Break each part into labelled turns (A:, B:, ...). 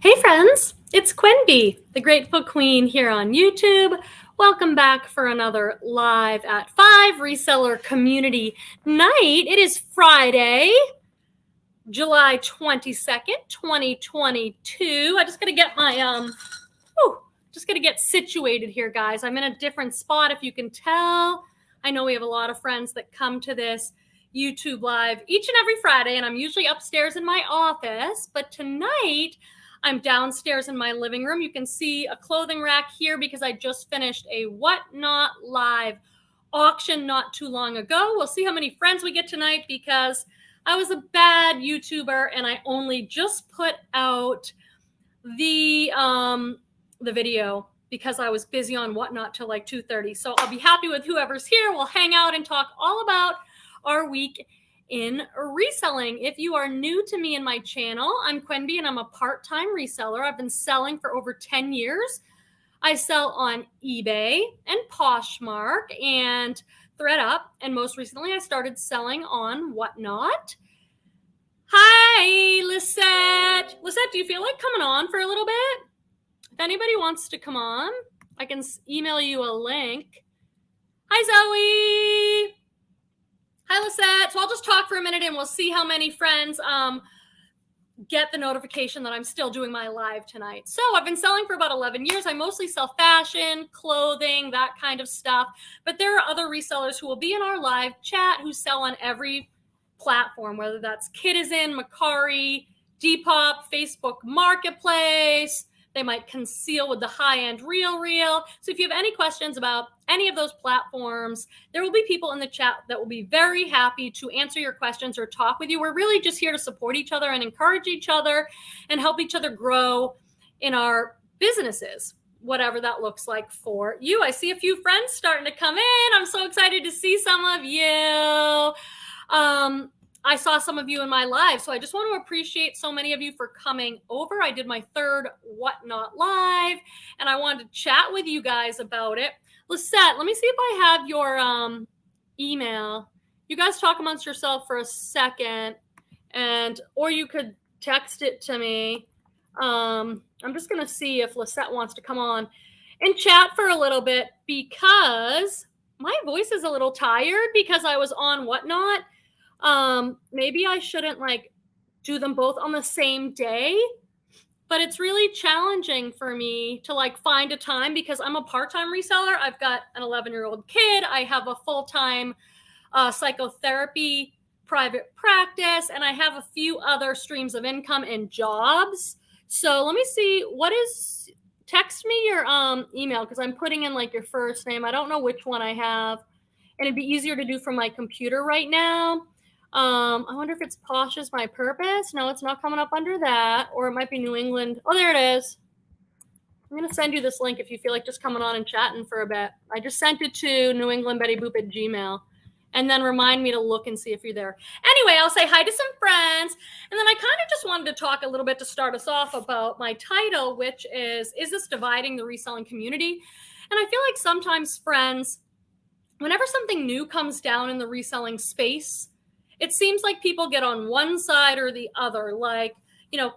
A: Hey friends, it's Quenby, the Grateful Queen here on YouTube. Welcome back for another Live at 5 Reseller Community Night. It is Friday, July 22nd, 2022. I just gotta get my, just gotta get situated here, guys. I'm in a different spot, if you can tell. I know we have a lot of friends that come to this YouTube Live each and every Friday, and I'm usually upstairs in my office, but tonight, I'm downstairs in my living room. You can see a clothing rack here because I just finished a Whatnot Live auction not too long ago. We'll see how many friends we get tonight because I was a bad YouTuber and I only just put out the video because I was busy on Whatnot till like 2:30. So I'll be happy with whoever's here. We'll hang out and talk all about our week in reselling. If you are new to me and my channel, I'm Quenby and I'm a part-time reseller. I've been selling for over 10 years. I sell on eBay and Poshmark and Thredup, and most recently I started selling on Whatnot. Hi, Lisette. Lisette, do you feel like coming on for a little bit? If anybody wants to come on, I can email you a link. Hi, Zoe. Hi, Lisette. So I'll just talk for a minute and we'll see how many friends get the notification that I'm still doing my live tonight. So I've been selling for about 11 years. I mostly sell fashion, clothing, that kind of stuff. But there are other resellers who will be in our live chat who sell on every platform, whether that's Kitizen, Mercari, Depop, Facebook Marketplace. They might conceal with the high-end RealReal. So if you have any questions about any of those platforms, there will be people in the chat that will be very happy to answer your questions or talk with you. We're really just here to support each other and encourage each other and help each other grow in our businesses, whatever that looks like for you. I see a few friends starting to come in. I'm so excited to see some of you. I saw some of you in my live, so I just want to appreciate so many of you for coming over. I did my third Whatnot Live, and I wanted to chat with you guys about it. Lisette, let me see if I have your email. You guys talk amongst yourself for a second, or you could text it to me. I'm just going to see if Lisette wants to come on and chat for a little bit because my voice is a little tired because I was on Whatnot. Maybe I shouldn't do them both on the same day, but it's really challenging for me to find a time because I'm a part-time reseller. I've got an 11-year-old kid. I have a full-time psychotherapy private practice, and I have a few other streams of income and jobs. So let me see, text me your email because I'm putting in your first name. I don't know which one I have, and it'd be easier to do from my computer right now. I wonder if it's Posh is my purpose. No, it's not coming up under that. Or it might be New England. Oh, there it is. I'm going to send you this link if you feel like just coming on and chatting for a bit. I just sent it to newenglandbettyboop@gmail. And then remind me to look and see if you're there. Anyway, I'll say hi to some friends. And then I kind of just wanted to talk a little bit to start us off about my title, which is this dividing the reselling community? And I feel like sometimes friends, whenever something new comes down in the reselling space, it seems like people get on one side or the other.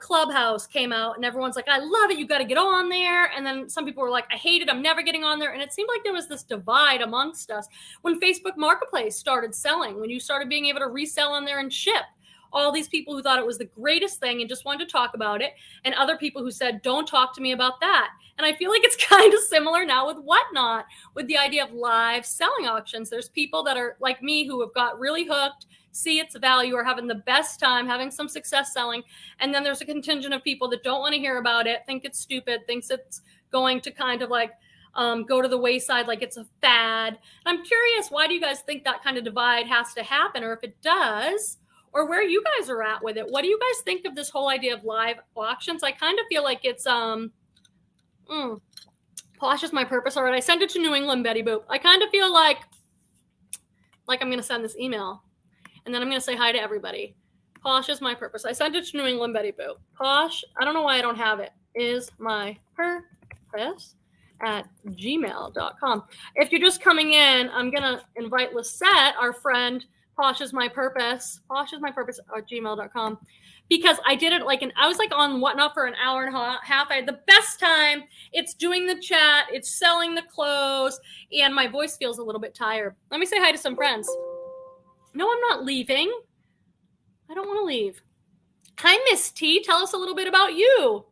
A: Clubhouse came out and everyone's like, I love it. You got to get on there. And then some people were like, I hate it. I'm never getting on there. And it seemed like there was this divide amongst us when Facebook Marketplace started selling, when you started being able to resell on there and ship. All these people who thought it was the greatest thing and just wanted to talk about it, and other people who said, don't talk to me about that. And I feel like it's kind of similar now with Whatnot, with the idea of live selling auctions. There's people that are like me who have got really hooked, see its value, are having the best time, having some success selling. And then there's a contingent of people that don't want to hear about it, think it's stupid, thinks it's going to kind of go to the wayside, like it's a fad. And I'm curious, why do you guys think that kind of divide has to happen? Or if it does, or where you guys are at with it. What do you guys think of this whole idea of live auctions? I kind of feel like it's, Posh is my purpose. All right, I sent it to New England Betty Boop. I kind of feel like I'm going to send this email. And then I'm going to say hi to everybody. Posh is my purpose. I sent it to New England Betty Boop. Posh, I don't know why I don't have it, is my purpose @gmail.com. If you're just coming in, I'm going to invite Lisette, our friend, Posh is my purpose @gmail.com, because I did it I was like on Whatnot for an hour and a half. I had the best time. It's doing the chat, it's selling the clothes, and my voice feels a little bit tired. Let me say hi to some friends. No, I'm not leaving. I don't want to leave. Hi, Miss T. Tell us a little bit about you.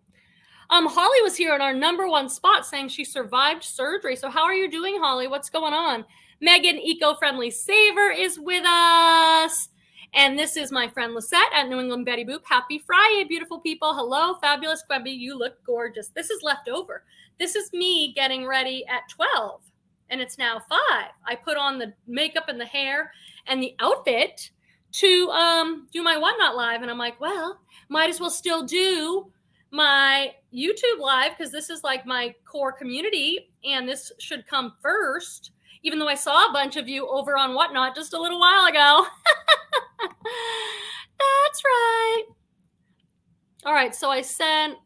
A: Holly was here in our #1 spot saying she survived surgery. So how are you doing, Holly? What's going on? Megan, Eco-Friendly Saver, is with us. And this is my friend Lisette at New England Betty Boop. Happy Friday, beautiful people. Hello, fabulous Quebby. You look gorgeous. This is leftover. This is me getting ready at 12, and it's now 5. I put on the makeup and the hair and the outfit to do my Whatnot live, and I'm like, well, might as well still do my YouTube live because this is like my core community, and this should come first, even though I saw a bunch of you over on Whatnot just a little while ago. That's right. All right, so I sent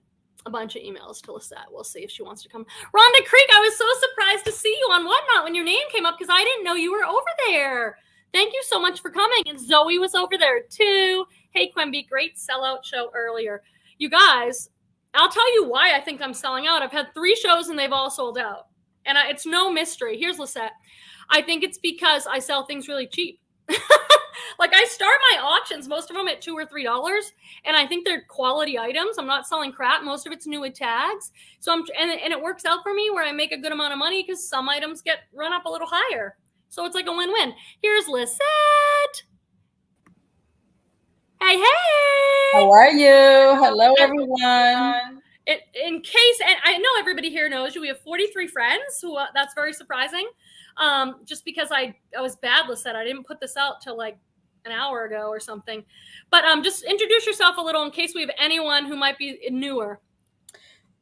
A: a bunch of emails to Lisette. We'll see if she wants to come. Rhonda Creek, I was so surprised to see you on Whatnot when your name came up because I didn't know you were over there. Thank you so much for coming. And Zoe was over there too. Hey, Quemby, great sellout show earlier. You guys, I'll tell you why I think I'm selling out. I've had 3 shows and they've all sold out. And it's no mystery. Here's Lisette. I think it's because I sell things really cheap. Like I start my auctions, most of them at $2 or $3, and I think they're quality items. I'm not selling crap. Most of it's new with tags. So and it works out for me where I make a good amount of money because some items get run up a little higher. So it's like a win-win. Here's Lisette. Hey, hey.
B: How are you? Hello, everyone.
A: In case, and I know everybody here knows you, we have 43 friends, who that's very surprising. Just because I was bad, Lisette. I didn't put this out till like an hour ago or something. But just introduce yourself a little in case we have anyone who might be newer.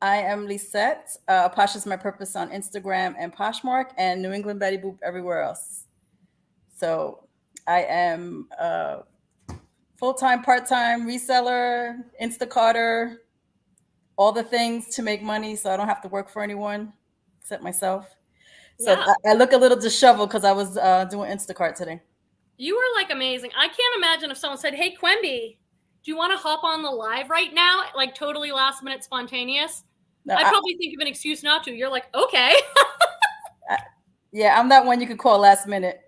B: I am Lisette. Posh is my purpose on Instagram and Poshmark, and New England Betty Boop everywhere else. So I am a full-time, part-time reseller, Instacarter, all the things to make money so I don't have to work for anyone except myself. So yeah. I look a little disheveled because I was doing Instacart today.
A: You were like amazing. I can't imagine if someone said, hey, Quemby, do you want to hop on the live right now? Like totally last minute spontaneous. No, I'd probably think of an excuse not to. You're like, okay.
B: Yeah, I'm that one you could call last minute.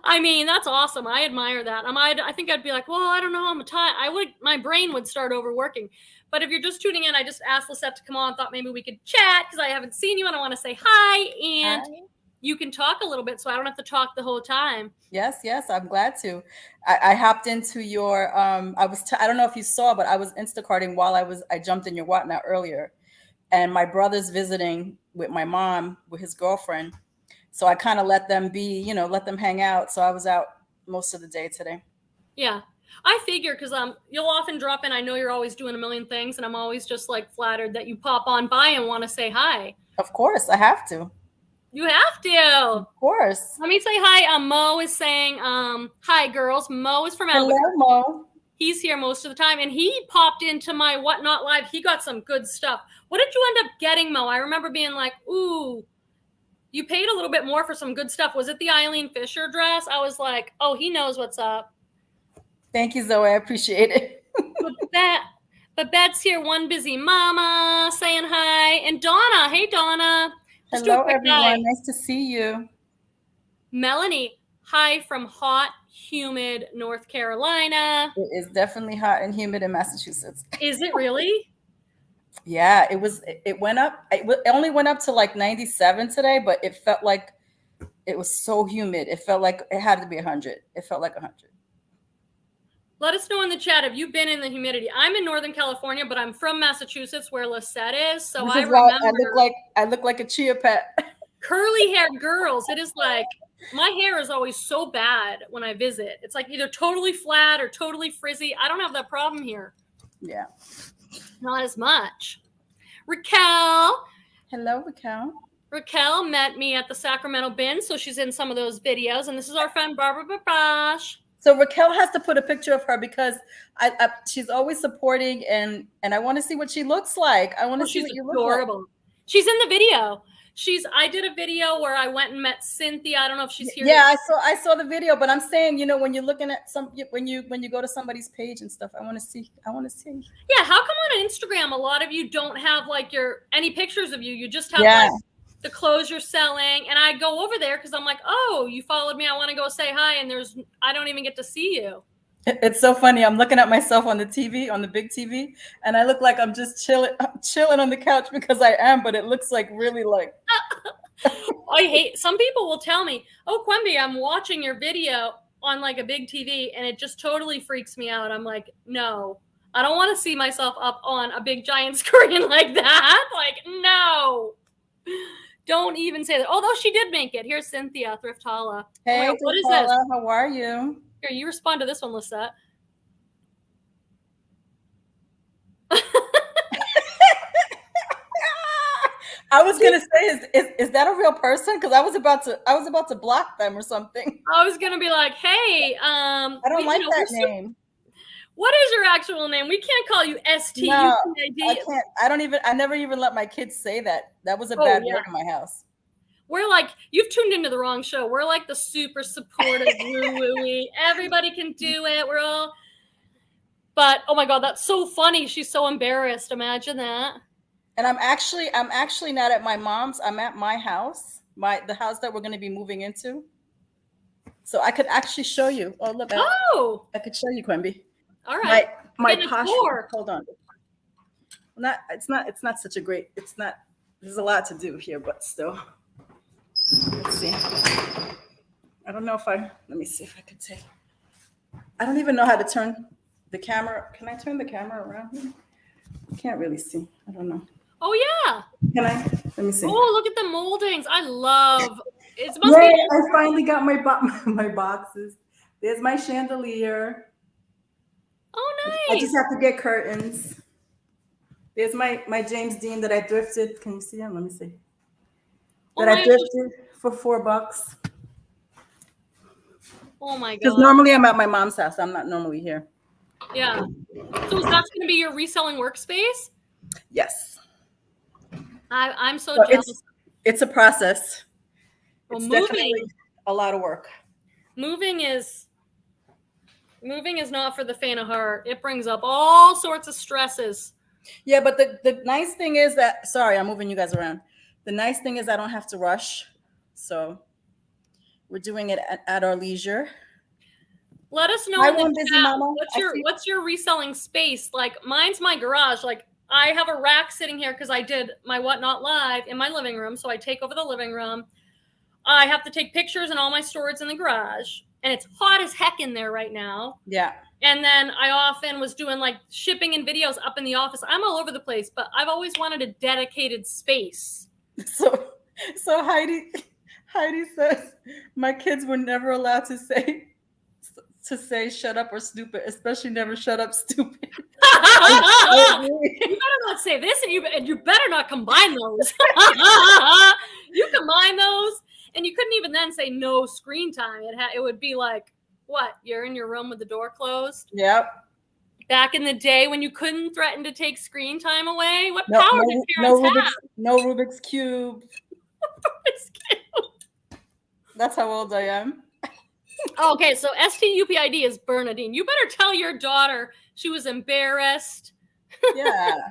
A: I mean, that's awesome. I admire that. I think I'd be like, well, I don't know. I'm tired. My brain would start overworking. But if you're just tuning in, I just asked Lisette to come on. Thought maybe we could chat because I haven't seen you and I want to say hi. And hi. You can talk a little bit so I don't have to talk the whole time.
B: Yes, I'm glad to. I hopped into your, I don't know if you saw, but I was Instacarting while I jumped in your Whatnot earlier. And my brother's visiting with my mom, with his girlfriend. So I kind of let them be, let them hang out. So I was out most of the day today.
A: Yeah. I figure because you'll often drop in. I know you're always doing a million things, and I'm always just like flattered that you pop on by and want to say hi.
B: Of course, I have to.
A: You have to.
B: Of course.
A: Let me say hi. Mo is saying hi, girls. Mo is from Albuquerque.
B: Hello, Mo.
A: He's here most of the time, and he popped into my Whatnot live. He got some good stuff. What did you end up getting, Mo? I remember being like, ooh. You paid a little bit more for some good stuff. Was it the Eileen Fisher dress? I was like, oh, he knows what's up.
B: Thank you, Zoe. I appreciate it.
A: Babette's here, one busy mama, saying hi. And Donna. Hey, Donna.
B: Hello, everyone. Nice to see you.
A: Melanie. Hi from hot, humid North Carolina.
B: It is definitely hot and humid in Massachusetts.
A: Is it really?
B: Yeah, it went up. It only went up to like 97 today, but it felt like it was so humid. It felt like it had to be 100. It felt like 100.
A: Let us know in the chat if you've been in the humidity. I'm in Northern California, but I'm from Massachusetts where Lisette is. So I remember
B: I look like a chia pet.
A: Curly haired girls. It is like my hair is always so bad when I visit. It's like either totally flat or totally frizzy. I don't have that problem here.
B: Yeah.
A: Not as much. Raquel.
B: Hello, Raquel.
A: Raquel met me at the Sacramento Bin, so she's in some of those videos. And this is our friend Barbara Babash.
B: So Raquel has to put a picture of her because she's always supporting, and I want to see what she looks like. I want to see what you look like.
A: She's in the video. I did a video where I went and met Cynthia. I don't know if she's here.
B: Yeah, I saw the video, but I'm saying, you know, when you're looking at when you go to somebody's page and stuff, I want to see.
A: Yeah, how come on Instagram a lot of you don't have like any pictures of you? You just have
B: Yeah.
A: like the clothes you're selling, and I go over there because I'm like, oh, you followed me. I want to go say hi, and I don't even get to see you.
B: It's so funny. I'm looking at myself on the TV, on the big TV, and I look like I'm just chilling on the couch because I am, but it looks like really like.
A: Some people will tell me, oh, Quimby, I'm watching your video on like a big TV, and it just totally freaks me out. I'm like, no, I don't want to see myself up on a big giant screen like that. Like, no. Don't even say that. Although she did make it. Here's Cynthia, Thrift Haul.
B: Hey,
A: oh, what is this?
B: How are you?
A: Here, you respond to this one, Lisette.
B: I was gonna say, is that a real person? Because I was about to block them or something.
A: I was gonna be like, hey,
B: I don't like that name.
A: What is your actual name? We can't call you STUPID.
B: No, I can't. I never even let my kids say that. That was a bad word in my house.
A: We're like, you've tuned into the wrong show. We're like the super supportive woo-woo-y. Everybody can do it. We're all, but oh my God, that's so funny. She's so embarrassed. Imagine that.
B: And I'm actually not at my mom's. I'm at my house, the house that we're going to be moving into. So I could actually show you. Oh, look. I could show you, Quimby.
A: All right.
B: My Poshmark. Hold on. It's not such a great. It's not. There's a lot to do here, but still. Let's see. I don't know if let me see if I could take. I don't even know how to turn the camera. Can I turn the camera around here? I can't really see. I don't know.
A: Oh yeah.
B: Can I? Let me see.
A: Oh, look at the moldings. I love.
B: I finally got my boxes. There's my chandelier.
A: Oh, nice.
B: I just have to get curtains. There's my James Dean that I thrifted. Can you see him? Let me see. That I thrifted for $4.
A: Oh my God.
B: Because normally I'm at my mom's house. I'm not normally here.
A: Yeah. So is that going to be your reselling workspace?
B: Yes.
A: I'm so jealous.
B: It's a process.
A: Well,
B: it's definitely a lot of work.
A: Moving is not for the faint of heart. It brings up all sorts of stresses.
B: Yeah, but the nice thing is that, sorry, I'm moving you guys around. The nice thing is I don't have to rush. So we're doing it at our leisure.
A: Let us know in the chat, what's your reselling space? Like mine's my garage. Like I have a rack sitting here because I did my Whatnot Live in my living room. So I take over the living room. I have to take pictures and all my storage in the garage. And it's hot as heck in there right now.
B: Yeah.
A: And then I often was doing like shipping and videos up in the office. I'm all over the place, but I've always wanted a dedicated space.
B: So Heidi says my kids were never allowed to say shut up or stupid, especially never shut up stupid.
A: You better not say this, and you better not combine those. You combine those, and you couldn't even then say no screen time. It would be like, what? You're in your room with the door closed?
B: Yep.
A: Back in the day when you couldn't threaten to take screen time away? What power did parents have?
B: No Rubik's Cube.
A: Rubik's Cube.
B: That's how old I am.
A: Okay, so STUPID is Bernadine. You better tell your daughter she was embarrassed.
B: Yeah.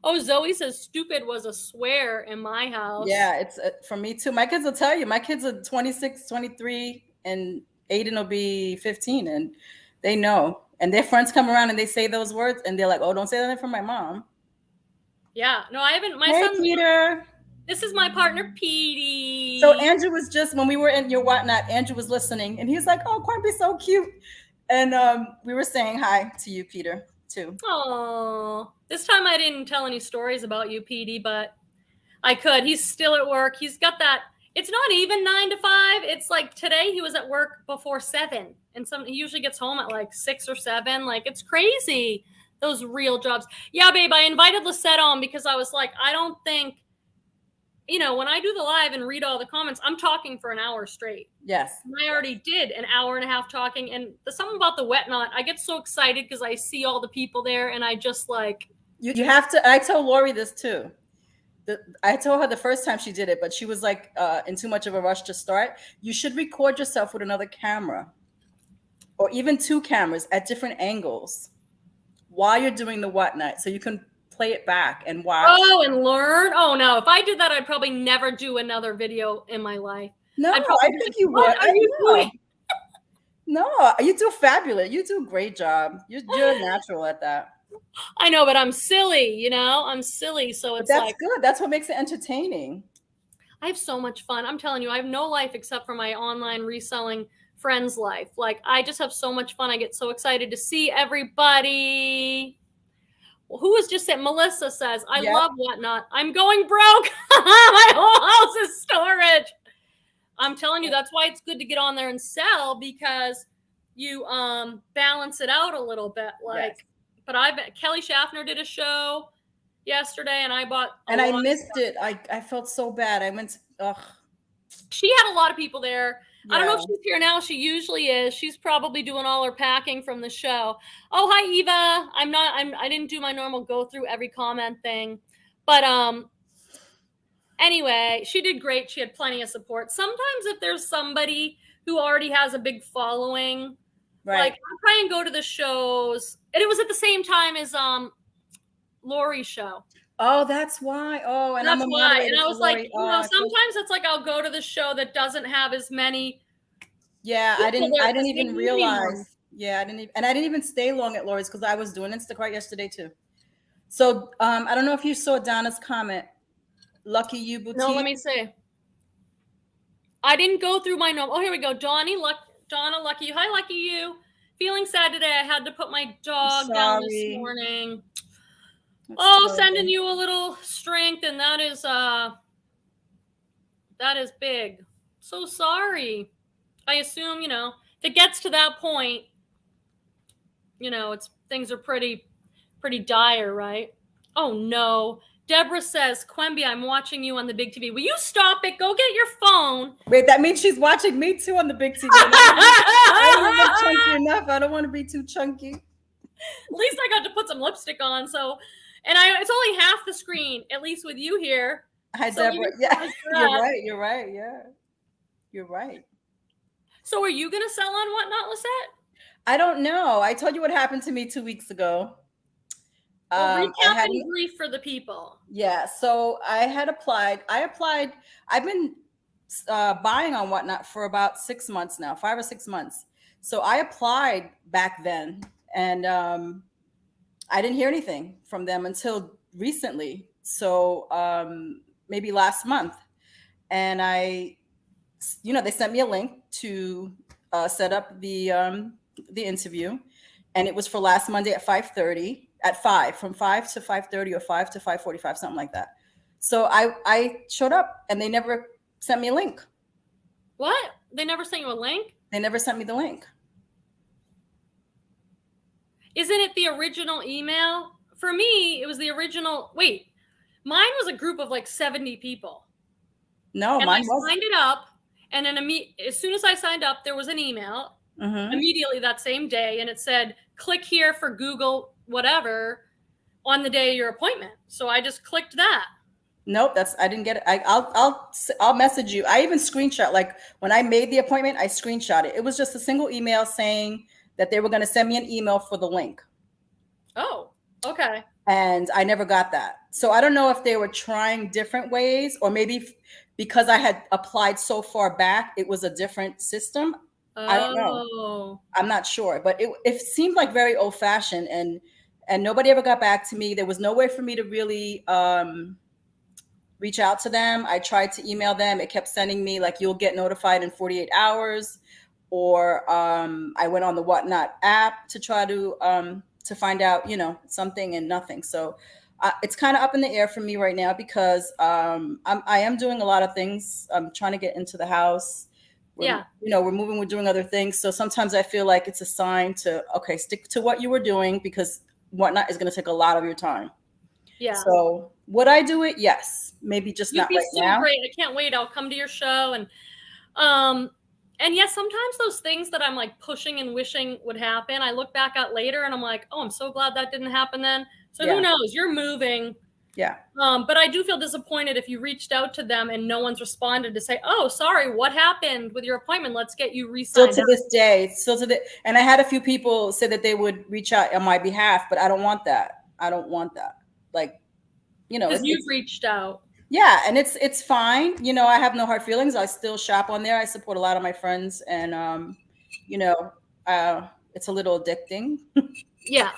A: Oh, Zoe says stupid was a swear in my house.
B: Yeah, it's for me too. My kids will tell you. My kids are 26, 23, and Aiden will be 15, and they know. And their friends come around and they say those words, and they're like, "Oh, don't say that in front of my mom."
A: Yeah, no, I haven't.
B: Hey, Peter.
A: This is my partner, Petey.
B: So Andrew was just, when we were in your Whatnot, Andrew was listening, and he's like, "Oh, Quimby's so cute," and we were saying hi to you, Peter, too.
A: Oh, this time I didn't tell any stories about you, Petey, but I could. He's still at work. He's got that. It's not even 9 to 5. It's like today he was at work before 7, and he usually gets home at like 6 or 7. Like it's crazy. Those real jobs. Yeah, babe. I invited Lisette on because I was like, I don't think. When I do the live and read all the comments, I'm talking for an hour straight.
B: Yes.
A: And I already did an hour and a half talking. And there's something about the Whatnot. I get so excited because I see all the people there and I just like.
B: You have to. I tell Lori this too. I told her the first time she did it, but she was like in too much of a rush to start. You should record yourself with another camera or even 2 cameras at different angles while you're doing the whatnot, so you can play it back and watch.
A: Oh, and learn. Oh no, if I did that, I'd probably never do another video in my life.
B: No,
A: I'd probably
B: I think you would.
A: What are you doing?
B: No, you do fabulous. You do a great job. You're natural at that.
A: I know, but I'm silly, you know? I'm silly, so it's
B: that's
A: like
B: good. That's what makes it entertaining.
A: I have so much fun. I'm telling you, I have no life except for my online reselling friends' life. Like, I just have so much fun. I get so excited to see everybody. Well, who was just saying? Melissa says, I love Whatnot. I'm going broke. My whole house is storage. I'm telling you, that's why it's good to get on there and sell, because you balance it out a little bit. Like, but Kelly Schaffner did a show yesterday, and I bought
B: and I missed it. I felt so bad. I went
A: she had a lot of people there. I don't know if she's here now. She usually is. She's probably doing all her packing from the show. Oh, hi Eva. I didn't do my normal go through every comment thing, but anyway, she did great. She had plenty of support. Sometimes if there's somebody who already has a big following, like I try and go to the shows, and it was at the same time as Lori's show.
B: Oh, that's why. Oh, and
A: that's why. And I was like, you know, sometimes it's like I'll go to the show that doesn't have as many.
B: Yeah, I didn't even realize. Yeah, I didn't even stay long at Lori's because I was doing Instacart yesterday too. So I don't know if you saw Donna's comment. Lucky You Boutique.
A: No, let me see. I didn't go through my normal. Oh, here we go. Donna, Lucky You. Hi, Lucky You. Feeling sad today. I had to put my dog down this morning. That's sending you a little strength, and that is big. So sorry. I assume, you know, if it gets to that point, you know, things are pretty dire, right? Oh no. Deborah says, Quemby, I'm watching you on the big TV. Will you stop it? Go get your phone.
B: Wait, that means she's watching me too on the big TV. I don't look chunky enough. I don't want to be too chunky.
A: At least I got to put some lipstick on. So, and it's only half the screen, at least with you here.
B: Hi, so Deborah. Yeah, you're right. Yeah, you're right.
A: So are you going to sell on Whatnot, Lisette?
B: I don't know. I told you what happened to me 2 weeks ago.
A: Well, recap and brief for the people.
B: Yeah, so I applied. I've been buying on Whatnot for about 6 months now, 5 or 6 months. So I applied back then, and I didn't hear anything from them until recently. So maybe last month, and they sent me a link to set up the interview, and it was for last Monday at 5:30. At 5, from 5 to 5:30 or 5 to 5:45, something like that. So I showed up, and they never sent me a link.
A: What? They never sent you a link?
B: They never sent me the link.
A: Isn't it the original email? For me, it was the original. Wait, mine was a group of like 70 people.
B: No,
A: and
B: mine
A: wasn't. I signed it up, and then as soon as I signed up, there was an email immediately that same day, and it said, click here for Google whatever on the day of your appointment. So I just clicked that.
B: Nope, I didn't get it. I'll message you. I even screenshot, like when I made the appointment, I screenshot it. It was just a single email saying that they were going to send me an email for the link.
A: Oh, okay.
B: And I never got that. So I don't know if they were trying different ways, or maybe because I had applied so far back, it was a different system. I don't know. I'm not sure, but it seemed like very old fashioned, and nobody ever got back to me. There was no way for me to really reach out to them. I tried to email them. It kept sending me like, you'll get notified in 48 hours. Or I went on the Whatnot app to try to find out, something, and nothing. So it's kind of up in the air for me right now, because I am doing a lot of things. I'm trying to get into the house. We're moving, we're doing other things. So sometimes I feel like it's a sign to, okay, stick to what you were doing, because Whatnot is going to take a lot of your time.
A: Yeah.
B: So would I do it? Yes. Maybe just not right now.
A: You'd be so great. I can't wait. I'll come to your show. And yes, sometimes those things that I'm like pushing and wishing would happen, I look back at later and I'm like, oh, I'm so glad that didn't happen then. So who knows? You're moving.
B: Yeah.
A: But I do feel disappointed if you reached out to them and no one's responded to say, oh, sorry, what happened with your appointment? Let's get you re-signed.
B: Still to this day, and I had a few people say that they would reach out on my behalf, but I don't want that. I don't want that. Like,
A: because you've reached out.
B: Yeah, and it's fine. I have no hard feelings. I still shop on there. I support a lot of my friends, and it's a little addicting.
A: Yeah.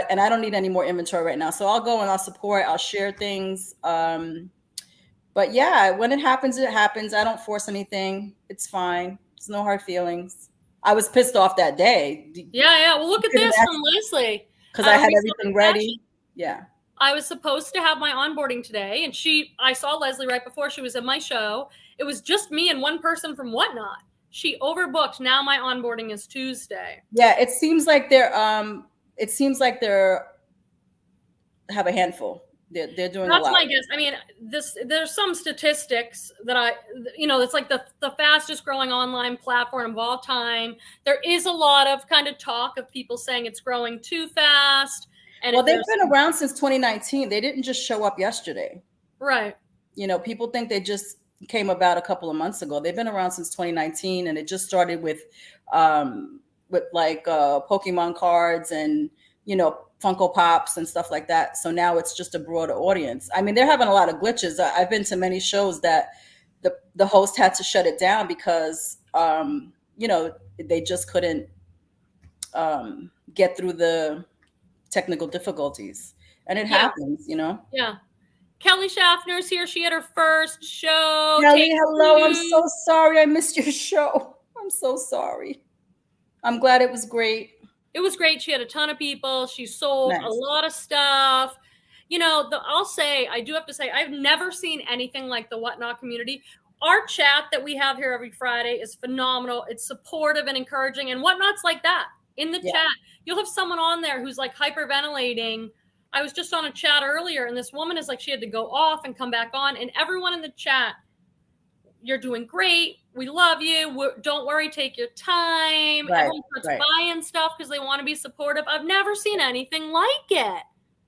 B: And I don't need any more inventory right now. So I'll go and I'll support. I'll share things. But yeah, when it happens, it happens. I don't force anything. It's fine. There's no hard feelings. I was pissed off that day.
A: Yeah. Well, look at this from Leslie.
B: Because I had everything ready. Yeah.
A: I was supposed to have my onboarding today, and I saw Leslie right before she was at my show. It was just me and one person from Whatnot. She overbooked. Now my onboarding is Tuesday.
B: Yeah, it seems like they're have a handful. They're doing a lot.
A: That's my guess. I mean, there's some statistics that it's like the fastest growing online platform of all time. There is a lot of kind of talk of people saying it's growing too fast. And
B: well, they've been around since 2019. They didn't just show up yesterday.
A: Right.
B: People think they just came about a couple of months ago. They've been around since 2019, and it just started with Pokemon cards and, Funko Pops and stuff like that. So now it's just a broader audience. I mean, they're having a lot of glitches. I've been to many shows that the host had to shut it down because, they just couldn't get through the technical difficulties, and it happens.
A: Yeah. Kelly Schaffner's here. She had her first show.
B: Kelly, hello. I'm so sorry I missed your show. I'm so sorry. I'm glad it was great.
A: It was great. She had a ton of people. She sold a lot of stuff. I do have to say, I've never seen anything like the Whatnot community. Our chat that we have here every Friday is phenomenal. It's supportive and encouraging, and Whatnot's like that. In the chat, you'll have someone on there who's like hyperventilating. I was just on a chat earlier, and this woman is like, she had to go off and come back on, and everyone in the chat, you're doing great. We love you. Don't worry. Take your time. Right, everyone starts buying stuff because they want to be supportive. I've never seen anything like it.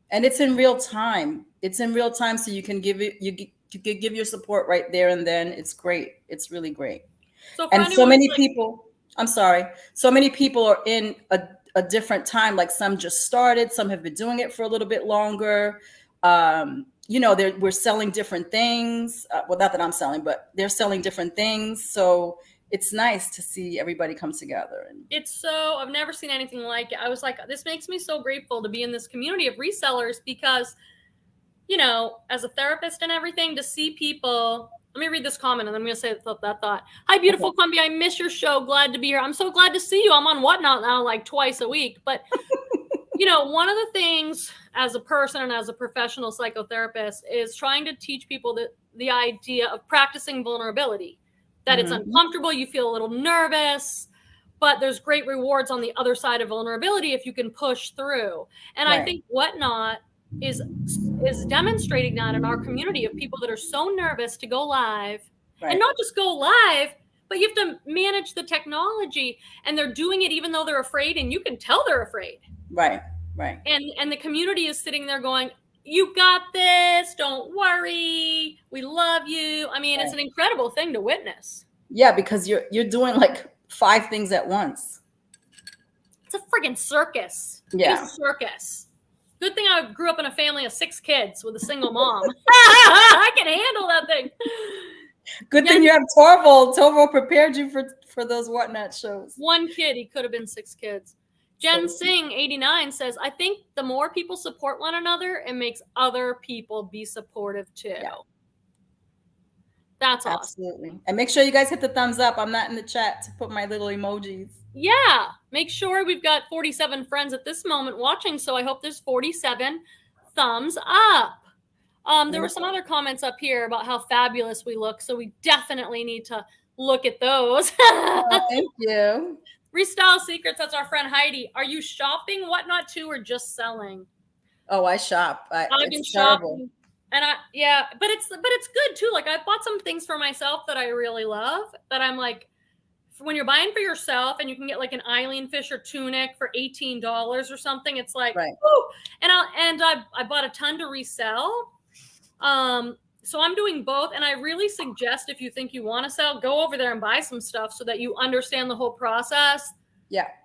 B: And it's in real time. It's in real time, so you can give it. You could give your support right there and then. It's great. It's really great. And so many people. I'm sorry. So many people are in a different time. Like some just started. Some have been doing it for a little bit longer. We're selling different things. Well, not that I'm selling, but they're selling different things. So it's nice to see everybody come together.
A: I've never seen anything like it. I was like, this makes me so grateful to be in this community of resellers because, as a therapist and everything, to see people. Let me read this comment and then I'm going to say that thought. Hi, beautiful Columbia. I miss your show. Glad to be here. I'm so glad to see you. I'm on Whatnot now like twice a week. But, one of the things as a person and as a professional psychotherapist is trying to teach people the idea of practicing vulnerability, that it's uncomfortable. You feel a little nervous, but there's great rewards on the other side of vulnerability if you can push through. And I think Whatnot is demonstrating that in our community of people that are so nervous to go live and not just go live, but you have to manage the technology, and they're doing it even though they're afraid, and you can tell they're afraid.
B: Right.
A: And the community is sitting there going, you got this. Don't worry. We love you. I mean, it's an incredible thing to witness.
B: Yeah, because you're doing like 5 things at once.
A: It's a friggin' circus.
B: Yeah.
A: It's a circus. Good thing I grew up in a family of 6 kids with a single mom. I can handle that thing.
B: Good thing you have Torvald. Torvald prepared you for those Whatnot shows.
A: 1 kid. He could have been 6 kids. Jen Singh, 89, says, I think the more people support one another, it makes other people be supportive too. Yeah. That's awesome.
B: Absolutely. And make sure you guys hit the thumbs up. I'm not in the chat to put my little emojis.
A: Yeah. Make sure we've got 47 friends at this moment watching, so I hope there's 47 thumbs up. There were some other comments up here about how fabulous we look, so we definitely need to look at those.
B: Thank you.
A: Restyle Secrets, that's our friend Heidi. Are you shopping Whatnot too, or just selling?
B: Oh, I shop.
A: I've been shopping, and but it's good too. Like, I bought some things for myself that I really love. That I'm like, when you're buying for yourself, and you can get like an Eileen Fisher tunic for $18 or something, it's like, ooh. And I bought a ton to resell. So I'm doing both, and I really suggest if you think you want to sell, go over there and buy some stuff so that you understand the whole process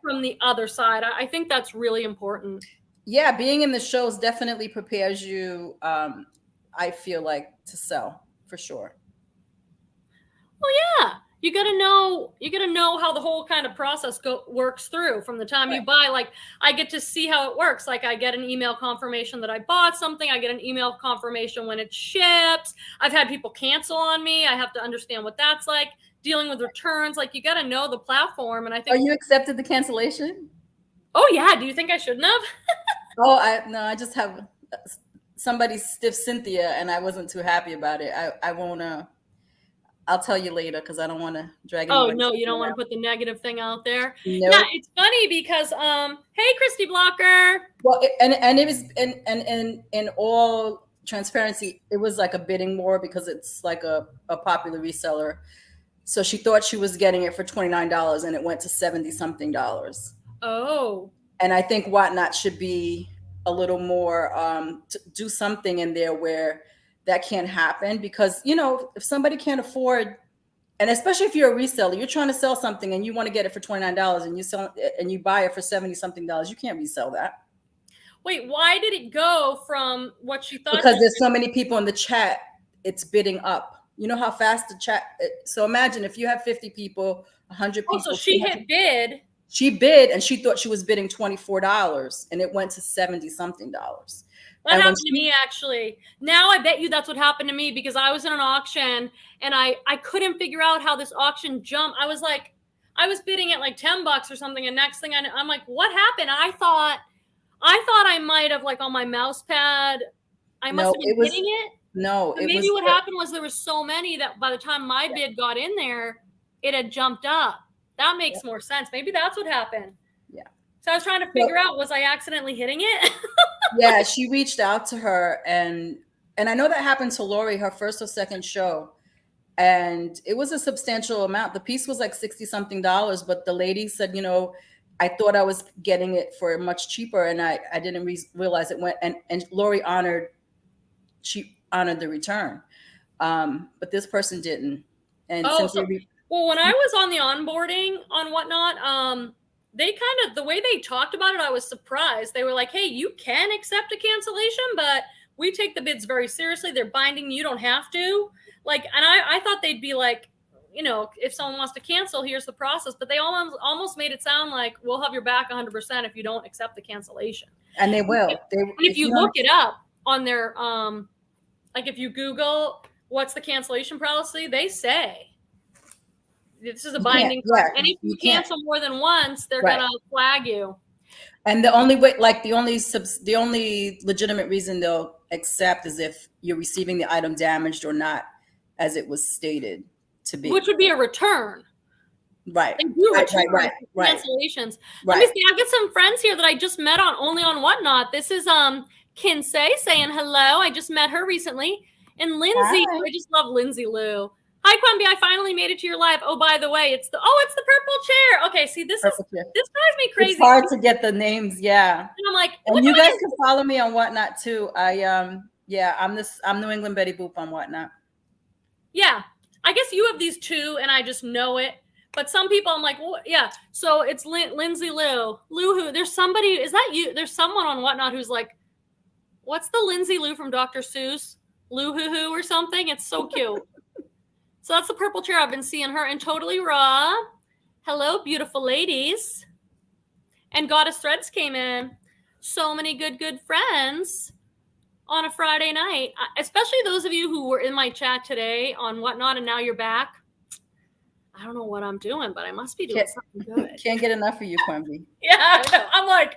A: from the other side. I think that's really important.
B: Yeah, being in the shows definitely prepares you, I feel like, to sell for sure.
A: Well, yeah, you gotta know how the whole kind of process works through from the time you buy. Like, I get to see how it works. Like, I get an email confirmation that I bought something. I get an email confirmation when it ships. I've had people cancel on me. I have to understand what that's like. Dealing with returns, like, you got to know the platform. And I think.
B: Oh, you accepted the cancellation?
A: Oh yeah. Do you think I shouldn't have?
B: Oh, I just have somebody stiff Cynthia, and I wasn't too happy about it. I won't. I'll tell you later because I don't want to drag.
A: Oh no, you don't want to put the negative thing out there.
B: Nope.
A: Yeah, it's funny because hey, Christy Blocker.
B: Well, and it was in all transparency, it was like a bidding war because it's like a popular reseller. So she thought she was getting it for $29 and it went to 70 something dollars.
A: Oh.
B: And I think Whatnot should be a little more, do something in there where that can't happen, because, you know, if somebody can't afford, and especially if you're a reseller, you're trying to sell something and you want to get it for $29 and you sell it and you buy it for 70 something dollars, you can't resell that.
A: Wait, why did it go from what she thought?
B: Because there's so many people in the chat, it's bidding up. You know how fast the chat. So imagine if you have 50 people, 100 people.
A: Oh, so she hit bid.
B: She bid and she thought she was bidding $24 and it went to 70 something dollars.
A: That happened to me, actually. Now I bet you that's what happened to me, because I was in an auction and I couldn't figure out how this auction jumped. I was bidding at like $10 or something, and next thing I'm like, what happened? I thought I might have, like, on my mouse pad, I must have been hitting it.
B: No,
A: but maybe what happened was there were so many that by the time my bid got in there, it had jumped up. That makes more sense. Maybe that's what happened.
B: Yeah.
A: So I was trying to figure out, was I accidentally hitting it?
B: Yeah, she reached out to her, and I know that happened to Lori, her first or second show, and it was a substantial amount. The piece was like 60 something dollars, but the lady said, you know, I thought I was getting it for much cheaper, and I didn't realize it went, and Lori honored the return, but this person didn't. And
A: well, when I was on the onboarding on Whatnot, they kind of, the way they talked about it, I was surprised. They were like, hey, you can accept a cancellation, but we take the bids very seriously. They're binding. You don't have to. Like, and I thought they'd be like, you know, if someone wants to cancel, here's the process. But they almost made it sound like we'll have your back 100% if you don't accept the cancellation. And
B: they will.
A: And if you look it up on their, like, if you Google what's the cancellation policy, they say this is a binding. And if you cancel more than once, they're going to flag you.
B: And the only way, like the only legitimate reason they'll accept is if you're receiving the item damaged or not as it was stated to be.
A: Which would be a return.
B: Right.
A: They do return cancellations. Let me see. I've got some friends here that I just met only on Whatnot. This is Kinsey saying hello. I just met her recently. And Lindsay, I just love Lindsay Lou. Hi, Quimby. I finally made it to your live. Oh, by the way, it's the purple chair. Okay, see, this drives me crazy.
B: It's hard to get the names, yeah.
A: And I'm like,
B: and you guys can follow me on Whatnot too. I'm New England Betty Boop on Whatnot.
A: Yeah, I guess you have these two, and I just know it. But some people, I'm like, well, yeah. So it's Lindsay Lou. Who? There's somebody. Is that you? There's someone on Whatnot who's like, what's the Lindsay Lou from Dr. Seuss? Lou Hoo or something? It's so cute. So that's the purple chair. I've been seeing her in Totally Raw. Hello, beautiful ladies. And Goddess Threads came in. So many good friends on a Friday night, especially those of you who were in my chat today on Whatnot and now you're back. I don't know what I'm doing, but I must be doing something good.
B: Can't get enough of you, Quimby.
A: Yeah, I know. I'm like,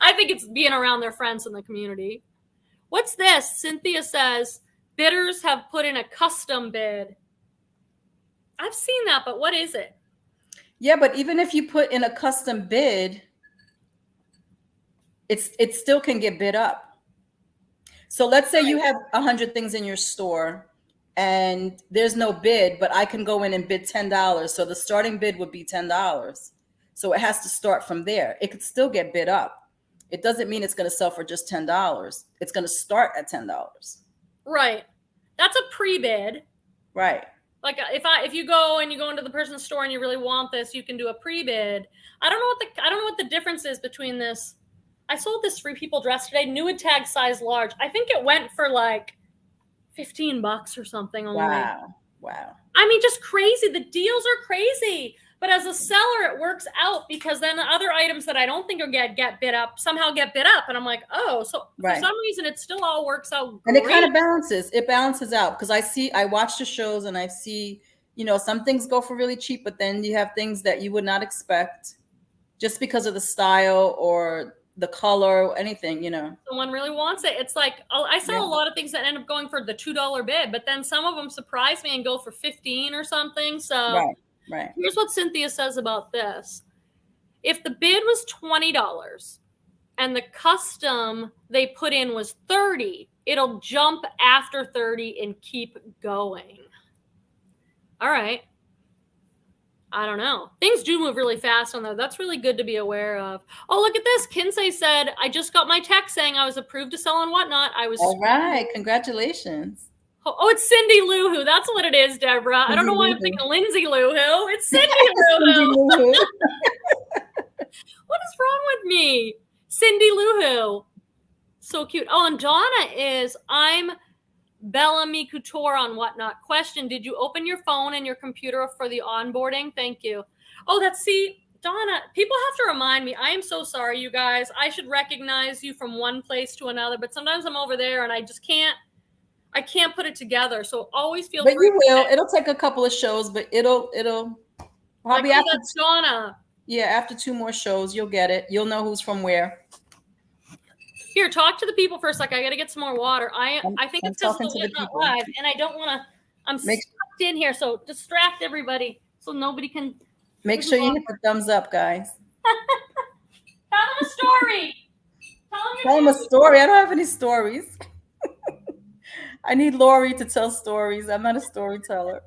A: I think it's being around their friends in the community. What's this? Cynthia says, bidders have put in a custom bid. I've seen that, but what is it?
B: Yeah, but even if you put in a custom bid, it still can get bid up. So let's say you have 100 things in your store and there's no bid, but I can go in and bid $10. So the starting bid would be $10. So it has to start from there. It could still get bid up. It doesn't mean it's going to sell for just $10. It's going to start at $10.
A: Right. That's a pre-bid.
B: Right.
A: Like if you go into the person's store and you really want this, you can do a pre-bid. I don't know what the difference is between this. I sold this Free People dress today, new tag size large. I think it went for like $15 or something only.
B: Wow.
A: I mean, just crazy. The deals are crazy. But as a seller, it works out because then the other items that I don't think are get bid up somehow get bid up. And I'm like, oh, so for some reason it still all works out great.
B: And it kind of balances. It balances out because I watch the shows and I see, some things go for really cheap, but then you have things that you would not expect just because of the style or the color or anything,
A: Someone really wants it. It's like, I sell a lot of things that end up going for the $2 bid, but then some of them surprise me and go for 15 or something. So
B: right.
A: Here's what Cynthia says about this. If the bid was $20 and the custom they put in was $30, it'll jump after 30 and keep going. All right. I don't know. Things do move really fast on there. That's really good to be aware of. Oh, look at this. Kinsey said, I just got my text saying I was approved to sell on Whatnot.
B: All right. Congratulations.
A: Oh, it's Cindy Lou Who. That's what it is, Deborah. I don't know why I'm thinking Lindsay Lou Who. It's Cindy Lou Who. What is wrong with me? Cindy Lou Who. So cute. Oh, and Donna is, I'm Bellamy Couture on Whatnot. Question, did you open your phone and your computer for the onboarding? Thank you. Oh, Donna, people have to remind me. I am so sorry, you guys. I should recognize you from one place to another, but sometimes I'm over there and I just can't. I can't put it together. So always feel free.
B: But you will. It'll take a couple of shows, but it'll probably after
A: Donna.
B: Yeah, after 2 more shows, you'll get it. You'll know who's from where.
A: Here, talk to the people for a second. I got to get some more water. I think it's just the Whatnot Live, and I don't want to. I'm stuck in here, so distract everybody so nobody can.
B: Make sure you hit the thumbs up, guys.
A: Tell them a story.
B: Tell them a story. I don't have any stories. I need Lori to tell stories. I'm not a storyteller.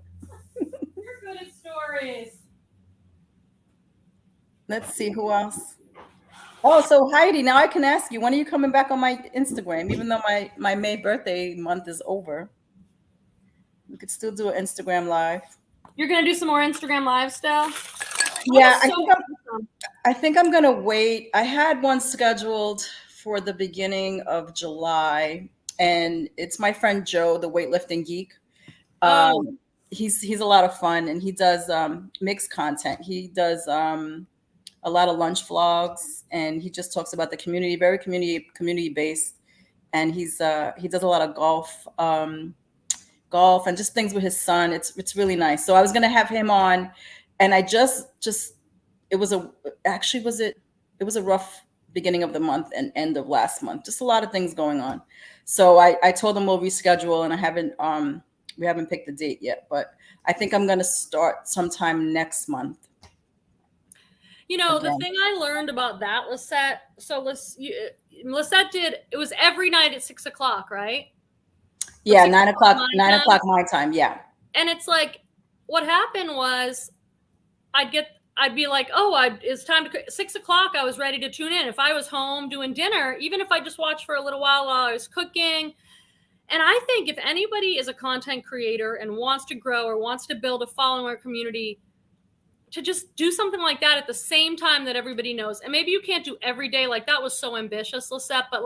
A: You're good at stories.
B: Let's see who else. Oh, so Heidi, now I can ask you, when are you coming back on my Instagram? Even though my May birthday month is over, we could still do an Instagram live.
A: You're gonna do some more Instagram live stuff?
B: Yeah, I think I'm gonna wait. I had one scheduled for the beginning of July, and it's my friend Joe, the weightlifting geek. He's a lot of fun, and he does mixed content. He does a lot of lunch vlogs, and he just talks about the community, very community based. And he does a lot of golf and just things with his son. It's really nice. So I was gonna have him on, and I it was a rough beginning of the month and end of last month. Just a lot of things going on. So I told him we'll reschedule, and we haven't picked the date yet, but I think I'm gonna start sometime next month.
A: The thing I learned about that, Lisette, Lisette it was every night at 6:00, right?
B: Yeah, 9:00 my time. Yeah.
A: And it's like, what happened was I'd be like, it's time to 6:00. I was ready to tune in. If I was home doing dinner, even if I just watched for a little while I was cooking. And I think if anybody is a content creator and wants to grow or wants to build a following or community, to just do something like that at the same time that everybody knows. And maybe you can't do every day. Like that was so ambitious, Lisette, but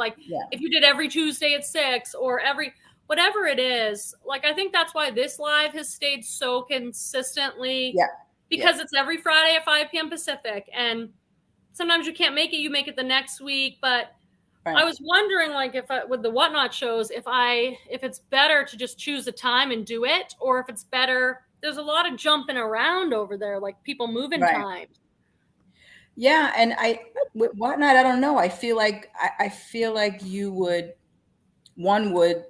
A: if you did every Tuesday at 6 or whatever it is, I think that's why this live has stayed so consistently.
B: Yeah.
A: Because it's every Friday at 5 p.m. Pacific. And sometimes you can't make it, you make it the next week. But I was wondering, with the Whatnot shows, if it's better to just choose a time and do it, or if it's better. There's a lot of jumping around over there, like people moving time.
B: Yeah, and with Whatnot, I don't know. I feel like one would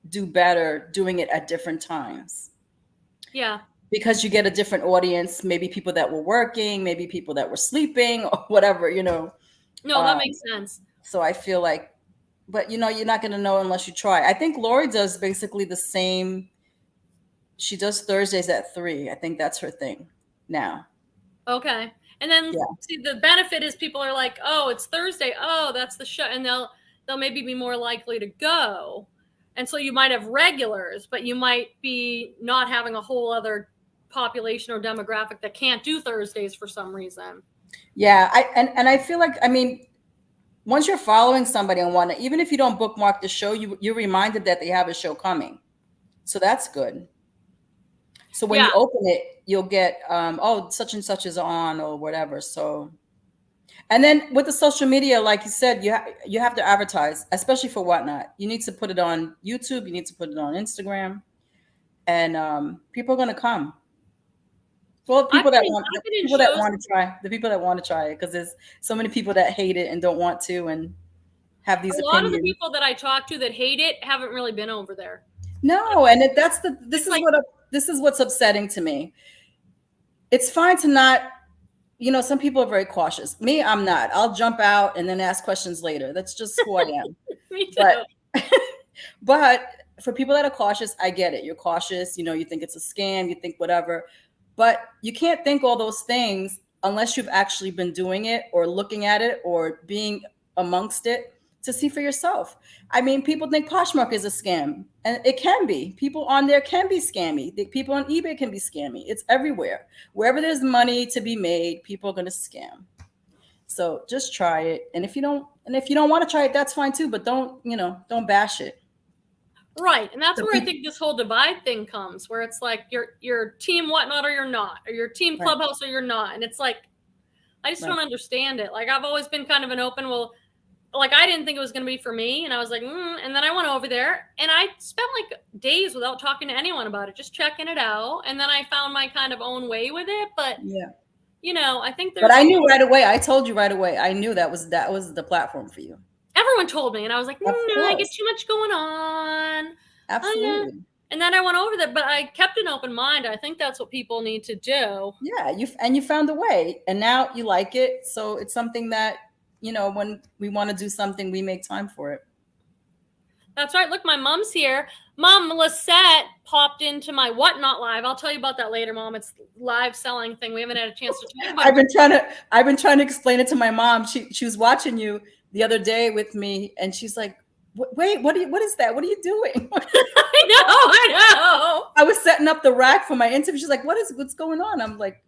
B: do better doing it at different times.
A: Yeah.
B: Because you get a different audience, maybe people that were working, maybe people that were sleeping or whatever,
A: No, that makes sense.
B: So I feel like, but you're not going to know unless you try. I think Lori does basically the same. She does Thursdays at 3. I think that's her thing now.
A: Okay. And then see, the benefit is people are like, oh, it's Thursday. Oh, that's the show. And they'll maybe be more likely to go. And so you might have regulars, but you might be not having a whole other population or demographic that can't do Thursdays for some reason.
B: Yeah, I feel like, I mean, once you're following somebody on one, even if you don't bookmark the show, you're reminded that they have a show coming. So that's good. So when you open it, you'll get, oh, such and such is on or whatever. So, and then with the social media, like you said, you have to advertise, especially for Whatnot. You need to put it on YouTube. You need to put it on Instagram, and people are going to come. Well, the people that want to try it, because there's so many people that hate it and don't want to and have these opinions.
A: A lot of the people that I talk to that hate it haven't really been over there.
B: No, and this is what's upsetting to me. It's fine to not, some people are very cautious. Me, I'm not. I'll jump out and then ask questions later. That's just who I am.
A: Me too.
B: But for people that are cautious, I get it. You're cautious. You think it's a scam. You think whatever. But you can't think all those things unless you've actually been doing it or looking at it or being amongst it to see for yourself. I mean, people think Poshmark is a scam, and it can be. People on there can be scammy. The people on eBay can be scammy. It's everywhere. Wherever there's money to be made, people are going to scam. So just try it. And if you don't want to try it, that's fine too. But don't bash it.
A: Right. And that's where I think this whole divide thing comes, where it's like you're team Whatnot or you're not, or you're team Clubhouse or you're not. And it's like, I just don't understand it. Like, I've always been kind of an open, like, I didn't think it was going to be for me. And I was like, and then I went over there and I spent like days without talking to anyone about it, just checking it out. And then I found my kind of own way with it. But, I think
B: But I knew right away. I told you right away. I knew that was the platform for you.
A: Everyone told me. And I was like, no, I get too much going on.
B: Absolutely.
A: And then I went over there, but I kept an open mind. I think that's what people need to do.
B: Yeah. You found a way, and now you like it. So it's something that, when we want to do something, we make time for it.
A: That's right. Look, my mom's here. Mom, Lisette popped into my Whatnot live. I'll tell you about that later, Mom. It's live selling thing. We haven't had a chance to talk about it.
B: I've been trying to explain it to my mom. She was watching you the other day with me, and she's like, wait, what is that? What are you doing?
A: I know.
B: I was setting up the rack for my interview. She's like, what's going on? I'm like,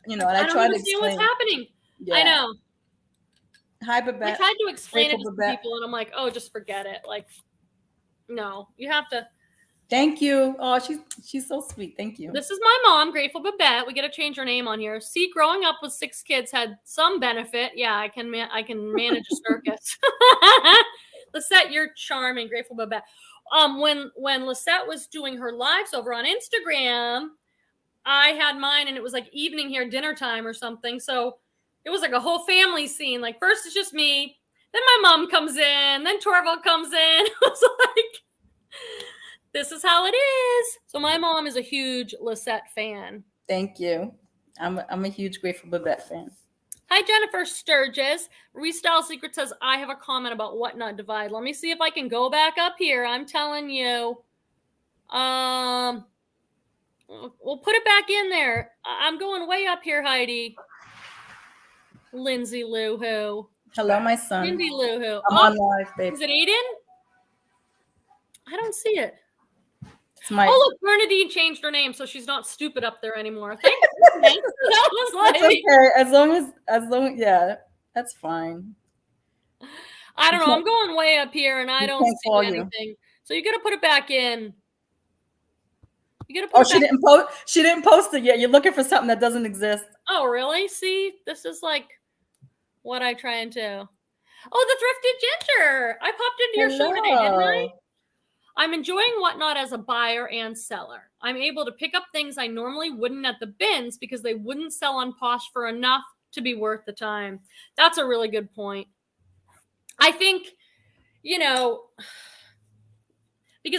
B: and I tried to explain
A: what's happening. Yeah. I know.
B: Hi, Babette.
A: I tried to explain it to people, and I'm like, oh, just forget it. Like, no, you have to.
B: Thank you. Oh, she's so sweet. Thank you.
A: This is my mom, Grateful Babette. We got to change her name on here. See, growing up with 6 kids had some benefit. Yeah, I can manage a circus. Lisette, you're charming, Grateful Babette. When Lisette was doing her lives over on Instagram, I had mine, and it was like evening here, dinner time or something. So it was like a whole family scene. Like, first it's just me, then my mom comes in, then Torvald comes in. I was like, this is how it is. So my mom is a huge Lisette fan.
B: Thank you. I'm a huge Grateful Babette fan.
A: Hi, Jennifer Sturgis. Restyle Secret says, I have a comment about Whatnot Divide. Let me see if I can go back up here. I'm telling you. We'll put it back in there. I'm going way up here, Heidi. Lindsay Lou Who.
B: Hello, my son.
A: Lindsay Lou Who.
B: I'm on live, babe.
A: Is it Aiden? I don't see it. Oh, look, Bernadine changed her name, so she's not stupid up there anymore. Thanks. That was like...
B: okay. As long as, yeah, that's fine.
A: I don't know. I'm going way up here, and I don't see anything. So you got to put it back in. You got to put it back.
B: She didn't post it yet. You're looking for something that doesn't exist.
A: Oh, really? See, this is like what I try and do. Oh, the Thrifted Ginger. I popped into your show today, didn't I? I'm enjoying Whatnot as a buyer and seller. I'm able to pick up things I normally wouldn't at the bins because they wouldn't sell on Posh for enough to be worth the time. That's a really good point. I think, because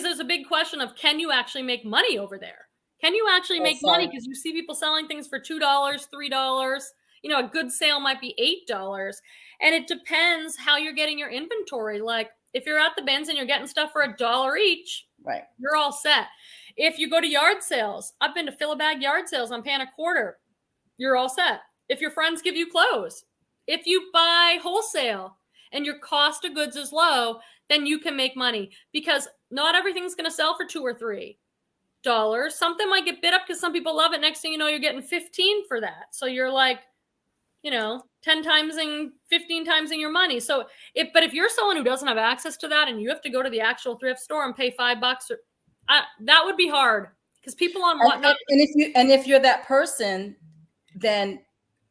A: there's a big question of, can you actually make money over there? Can you actually make money? Because you see people selling things for $2, $3. A good sale might be $8. And it depends how you're getting your inventory. Like, if you're at the bins and you're getting stuff for $1 each,
B: right,
A: you're all set. If you go to yard sales, I've been to fill-a-bag yard sales, I'm paying $0.25. You're all set. If your friends give you clothes, if you buy wholesale, and your cost of goods is low, then you can make money, because not everything's going to sell for $2 or $3. Something might get bid up because some people love it. Next thing you know, you're getting 15 for that. So you're like, 10 times and 15 times in your money. So but if you're someone who doesn't have access to that and you have to go to the actual thrift store and pay $5, that would be hard, because people on Whatnot.
B: And if you're that person, then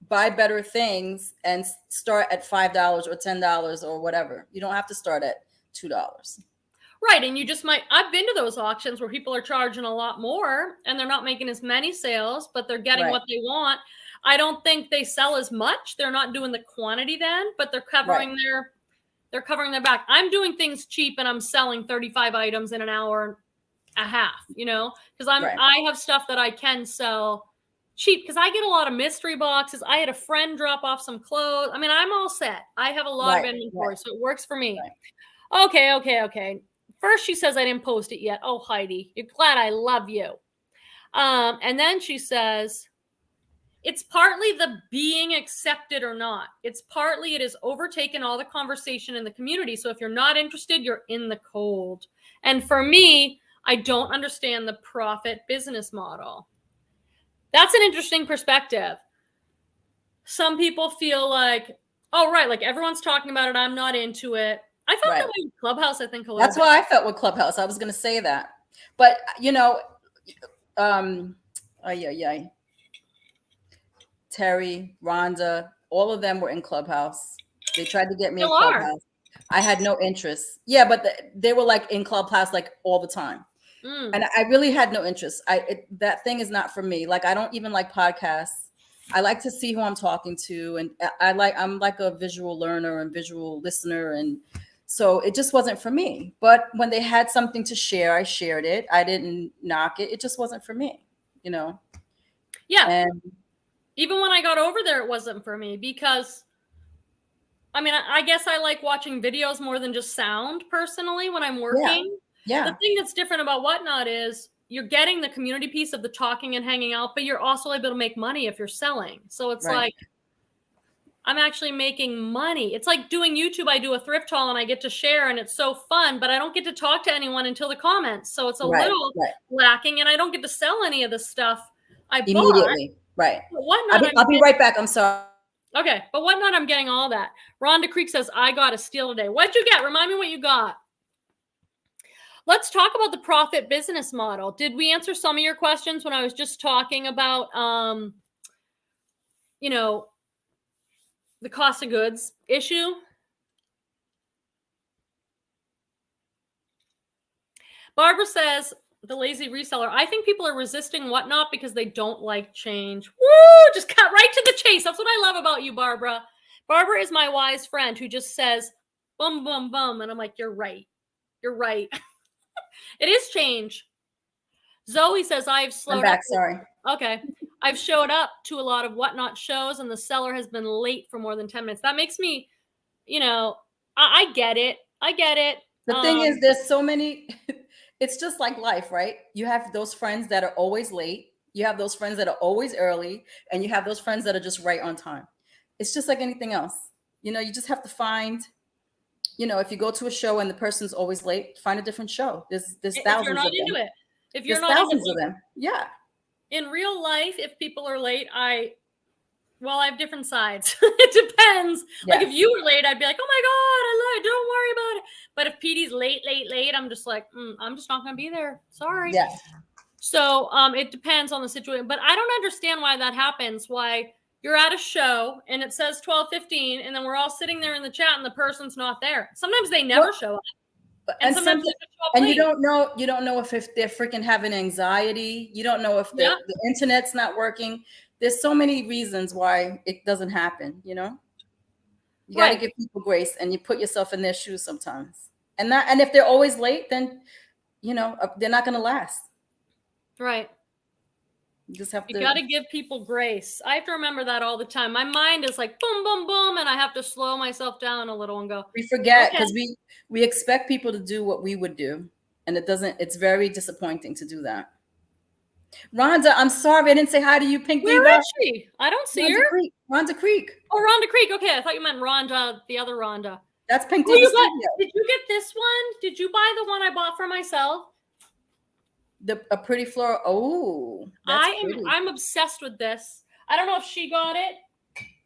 B: buy better things and start at $5 or $10 or whatever. You don't have to start at $2.
A: Right. And you just might, I've been to those auctions where people are charging a lot more and they're not making as many sales, but they're getting what they want. I don't think they sell as much. They're not doing the quantity then, but they're covering they're covering their back. I'm doing things cheap and I'm selling 35 items in an hour and a half, because I have stuff that I can sell cheap, because I get a lot of mystery boxes. I had a friend drop off some clothes. I mean, I'm all set. I have a lot of inventory, so it works for me. Okay. First, she says I didn't post it yet. Oh, Heidi, you're glad I love you. And then she says, it's partly the being accepted or not. It's partly it has overtaken all the conversation in the community. So if you're not interested, you're in the cold. And for me, I don't understand the profit business model. That's an interesting perspective. Some people feel like, oh, right, like everyone's talking about it, I'm not into it. I felt that way with Clubhouse, I think, a little
B: That's
A: bit.
B: why I felt with Clubhouse. I was going to say that. But, Terry, Rhonda, all of them were in Clubhouse. They tried to get me in Clubhouse. I had no interest. Yeah, but they were like in Clubhouse like all the time. And I really had no interest. That thing is not for me. Like, I don't even like podcasts. I like to see who I'm talking to. And I'm like a visual learner and visual listener. And so it just wasn't for me. But when they had something to share, I shared it. I didn't knock it. It just wasn't for me, Yeah.
A: And even when I got over there, it wasn't for me, because I mean, I guess I like watching videos more than just sound personally when I'm working.
B: Yeah.
A: The thing that's different about Whatnot is you're getting the community piece of the talking and hanging out, but you're also able to make money if you're selling. So it's like, I'm actually making money. It's like doing YouTube. I do a thrift haul and I get to share and it's so fun, but I don't get to talk to anyone until the comments. So it's a little lacking, and I don't get to sell any of the stuff I
B: immediately. Right. I'll be right back. I'm sorry.
A: Okay. But Whatnot, I'm getting all that. Rhonda Creek says, I got a steal today. What'd you get? Remind me what you got. Let's talk about the profit business model. Did we answer some of your questions when I was just talking about, the cost of goods issue? Barbara says, the lazy reseller, I think people are resisting Whatnot because they don't like change. Woo! Just cut right to the chase. That's what I love about you, Barbara. Barbara is my wise friend who just says, boom, boom, boom. And I'm like, you're right. You're right. It is change. Zoe says, I've slowed
B: I'm back,
A: up.
B: Sorry.
A: Okay. I've showed up to a lot of Whatnot shows and the seller has been late for more than 10 minutes. That makes me, I get it. I get it.
B: The thing is, there's so many, it's just like life, right? You have those friends that are always late. You have those friends that are always early, and you have those friends that are just right on time. It's just like anything else. You just have to find, if you go to a show and the person's always late, find a different show. There's thousands of them.
A: If you're not
B: thousands of them. Yeah.
A: In real life, if people are late, I have different sides. It depends. Yeah. Like if you were late, I'd be like, oh my God, I love it. Don't worry about it. But if Petey's late, I'm just like, I'm just not going to be there. Sorry.
B: Yeah.
A: So it depends on the situation. But I don't understand why that happens. Why you're at a show and it says 12:15 and then we're all sitting there in the chat and the person's not there. Sometimes they never show up. And sometimes they show up late.
B: You don't know if they're freaking having anxiety. You don't know if the internet's not working. There's so many reasons why it doesn't happen, You got to give people grace, and you put yourself in their shoes sometimes. And if they're always late, then, they're not going to last.
A: Right.
B: You
A: got to give people grace. I have to remember that all the time. My mind is like boom, boom, boom, and I have to slow myself down a little and go.
B: We forget because we expect people to do what we would do, and it's very disappointing to do that. Rhonda, I'm sorry I didn't say hi to you, Pink Diva.
A: Where is she? I don't see her.
B: Rhonda Creek.
A: Oh, Rhonda Creek. Okay, I thought you meant Rhonda, the other Rhonda.
B: That's Pink
A: Oh,
B: Diva
A: you got,
B: Studio.
A: did you get this one? Did you buy the one I bought for myself?
B: A pretty floral. Oh, that's pretty.
A: I'm obsessed with this. I don't know if she got it,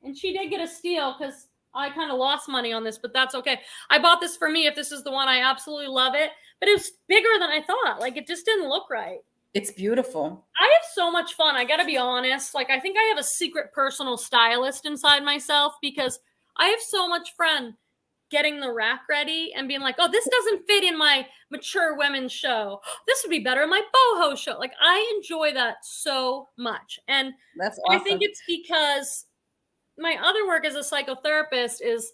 A: and she did get a steal because I kind of lost money on this, but that's okay. I bought this for me. If this is the one, I absolutely love it. But it was bigger than I thought. Like, it just didn't look right.
B: It's beautiful.
A: I have so much fun. I got to be honest. Like, I think I have a secret personal stylist inside myself because I have so much fun getting the rack ready and being like, oh, this doesn't fit in my mature women's show. This would be better in my boho show. Like, I enjoy that so much. And
B: that's awesome.
A: I think it's because my other work as a psychotherapist is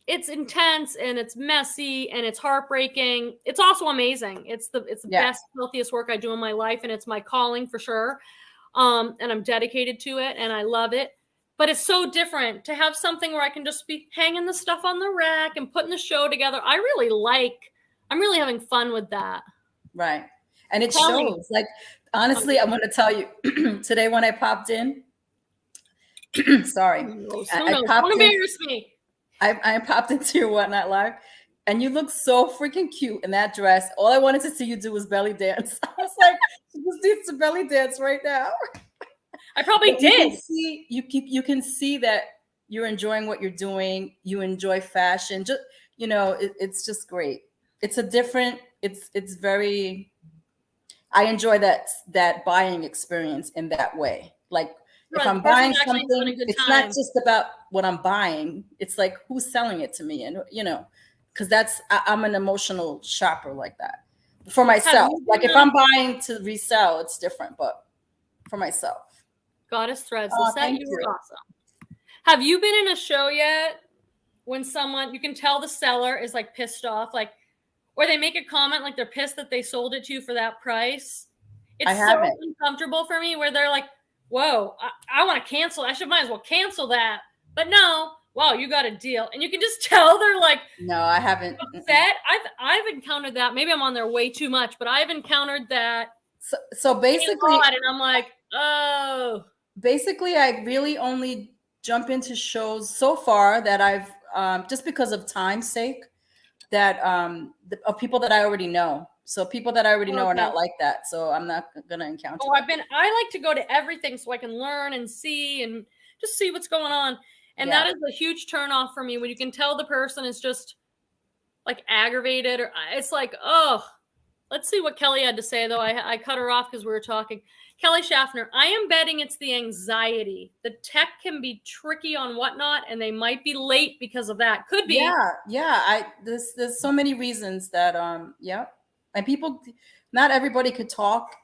A: it's intense and it's messy and it's heartbreaking. It's also amazing. It's the best, healthiest work I do in my life, and it's my calling for sure. And I'm dedicated to it and I love it. But it's so different to have something where I can just be hanging the stuff on the rack and putting the show together. I'm really having fun with that.
B: Right. And it shows. Like, honestly, I'm going to tell you today when I popped in, sorry.
A: Don't embarrass me.
B: I popped into your Whatnot Live, and you look so freaking cute in that dress. All I wanted to see you do was belly dance. I was like, she just needs to belly dance right now.
A: I probably did.
B: You can see that you're enjoying what you're doing. You enjoy fashion. Just, it's just great. It's a different. It's very. I enjoy that buying experience in that way. Like, if I'm buying something, it's not just about what I'm buying. It's like, who's selling it to me, and because I'm an emotional shopper like that for myself. Like, if I'm buying to resell, it's different, but for myself.
A: Goddess Threads, Lisette, you were awesome. Have you been in a show yet when someone, you can tell the seller is like pissed off, like, or they make a comment like they're pissed that they sold it to you for that price? It's so uncomfortable for me where they're like, whoa, I want to cancel. I might as well cancel that. But no, wow, you got a deal. And you can just tell they're like,
B: no, I haven't.
A: Upset. I've encountered that. Maybe I'm on there way too much, but I've encountered that.
B: So basically,
A: and I'm like, oh.
B: Basically, I really only jump into shows so far that I've just because of time's sake, that of people that I already know. So people that I already know are not like that. So I'm not gonna encounter.
A: Oh, I like to go to everything so I can learn and see and just see what's going on. And that is a huge turnoff for me when you can tell the person is just like aggravated, or it's like, oh, let's see what Kelly had to say though. I cut her off because we were talking. Kelly Schaffner, I am betting it's the anxiety. The tech can be tricky on Whatnot, and they might be late because of that. Could be.
B: Yeah. There's so many reasons that and people, not everybody could talk.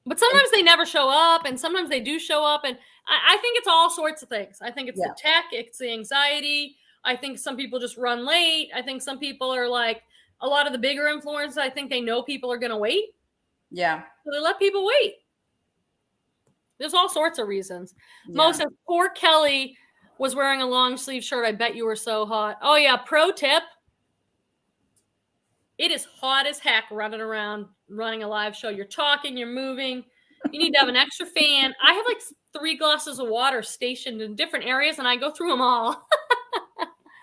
A: But sometimes they never show up, and sometimes they do show up, and I think it's all sorts of things. I think it's the tech, it's the anxiety. I think some people just run late. I think some people are like, a lot of the bigger influencers, I think they know people are going to wait.
B: Yeah.
A: So they let people wait. There's all sorts of reasons. Yeah. Mo says, poor Kelly was wearing a long sleeve shirt. I bet you were so hot. Oh, yeah. Pro tip. It is hot as heck running around, running a live show. You're talking, you're moving. You need to have an extra fan. I have like 3 glasses of water stationed in different areas, and I go through them all.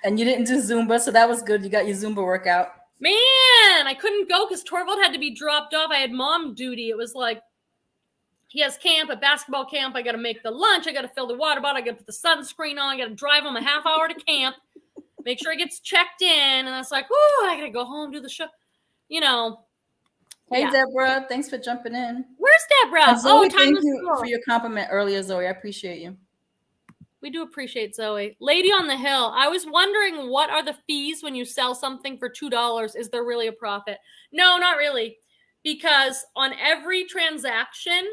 B: And you didn't do Zumba, so that was good. You got your Zumba workout.
A: Man, I couldn't go because Torvald had to be dropped off. I had mom duty. It was like, he has camp, at basketball camp. I got to make the lunch. I got to fill the water bottle. I got to put the sunscreen on. I got to drive him a half hour to camp, make sure he gets checked in. And I was like, oh, I got to go home, do the show.
B: Hey, Deborah. Thanks for jumping in.
A: Where's Deborah?
B: And Zoe, thank you for your compliment earlier, Zoe. I appreciate you.
A: We do appreciate Zoe. Lady on the Hill. I was wondering, what are the fees when you sell something for $2? Is there really a profit? No, not really. Because on every transaction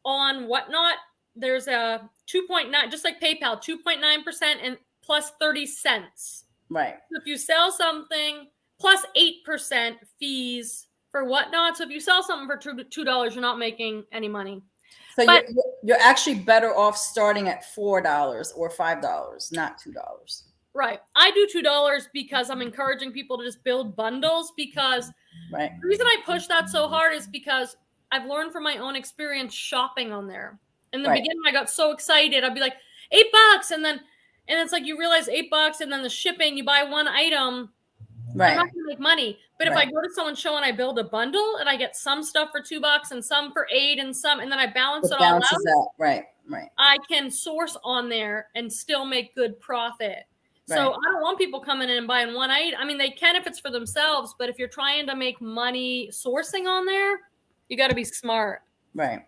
A: on Whatnot, there's a 2.9, just like PayPal, 2.9% and plus 30 cents.
B: Right.
A: So if you sell something, plus 8% fees for Whatnot. So if you sell something for $2, you're not making any money.
B: So you're actually better off starting at $4 or $5, not $2.
A: Right. I do $2 because I'm encouraging people to just build bundles, because the reason I push that so hard is because I've learned from my own experience shopping on there. In the beginning, I got so excited. I'd be like, $8. And then And it's like you realize $8 and then the shipping, you buy one item,
B: Right.
A: I'm not gonna make money. But if I go to someone's show and I build a bundle and I get some stuff for $2 and some for $8 and some, and then I balance it all out.
B: Right.
A: I can source on there and still make good profit. So I don't want people coming in and buying one item. I mean, they can if it's for themselves, but if you're trying to make money sourcing on there, you got to be smart.
B: Right.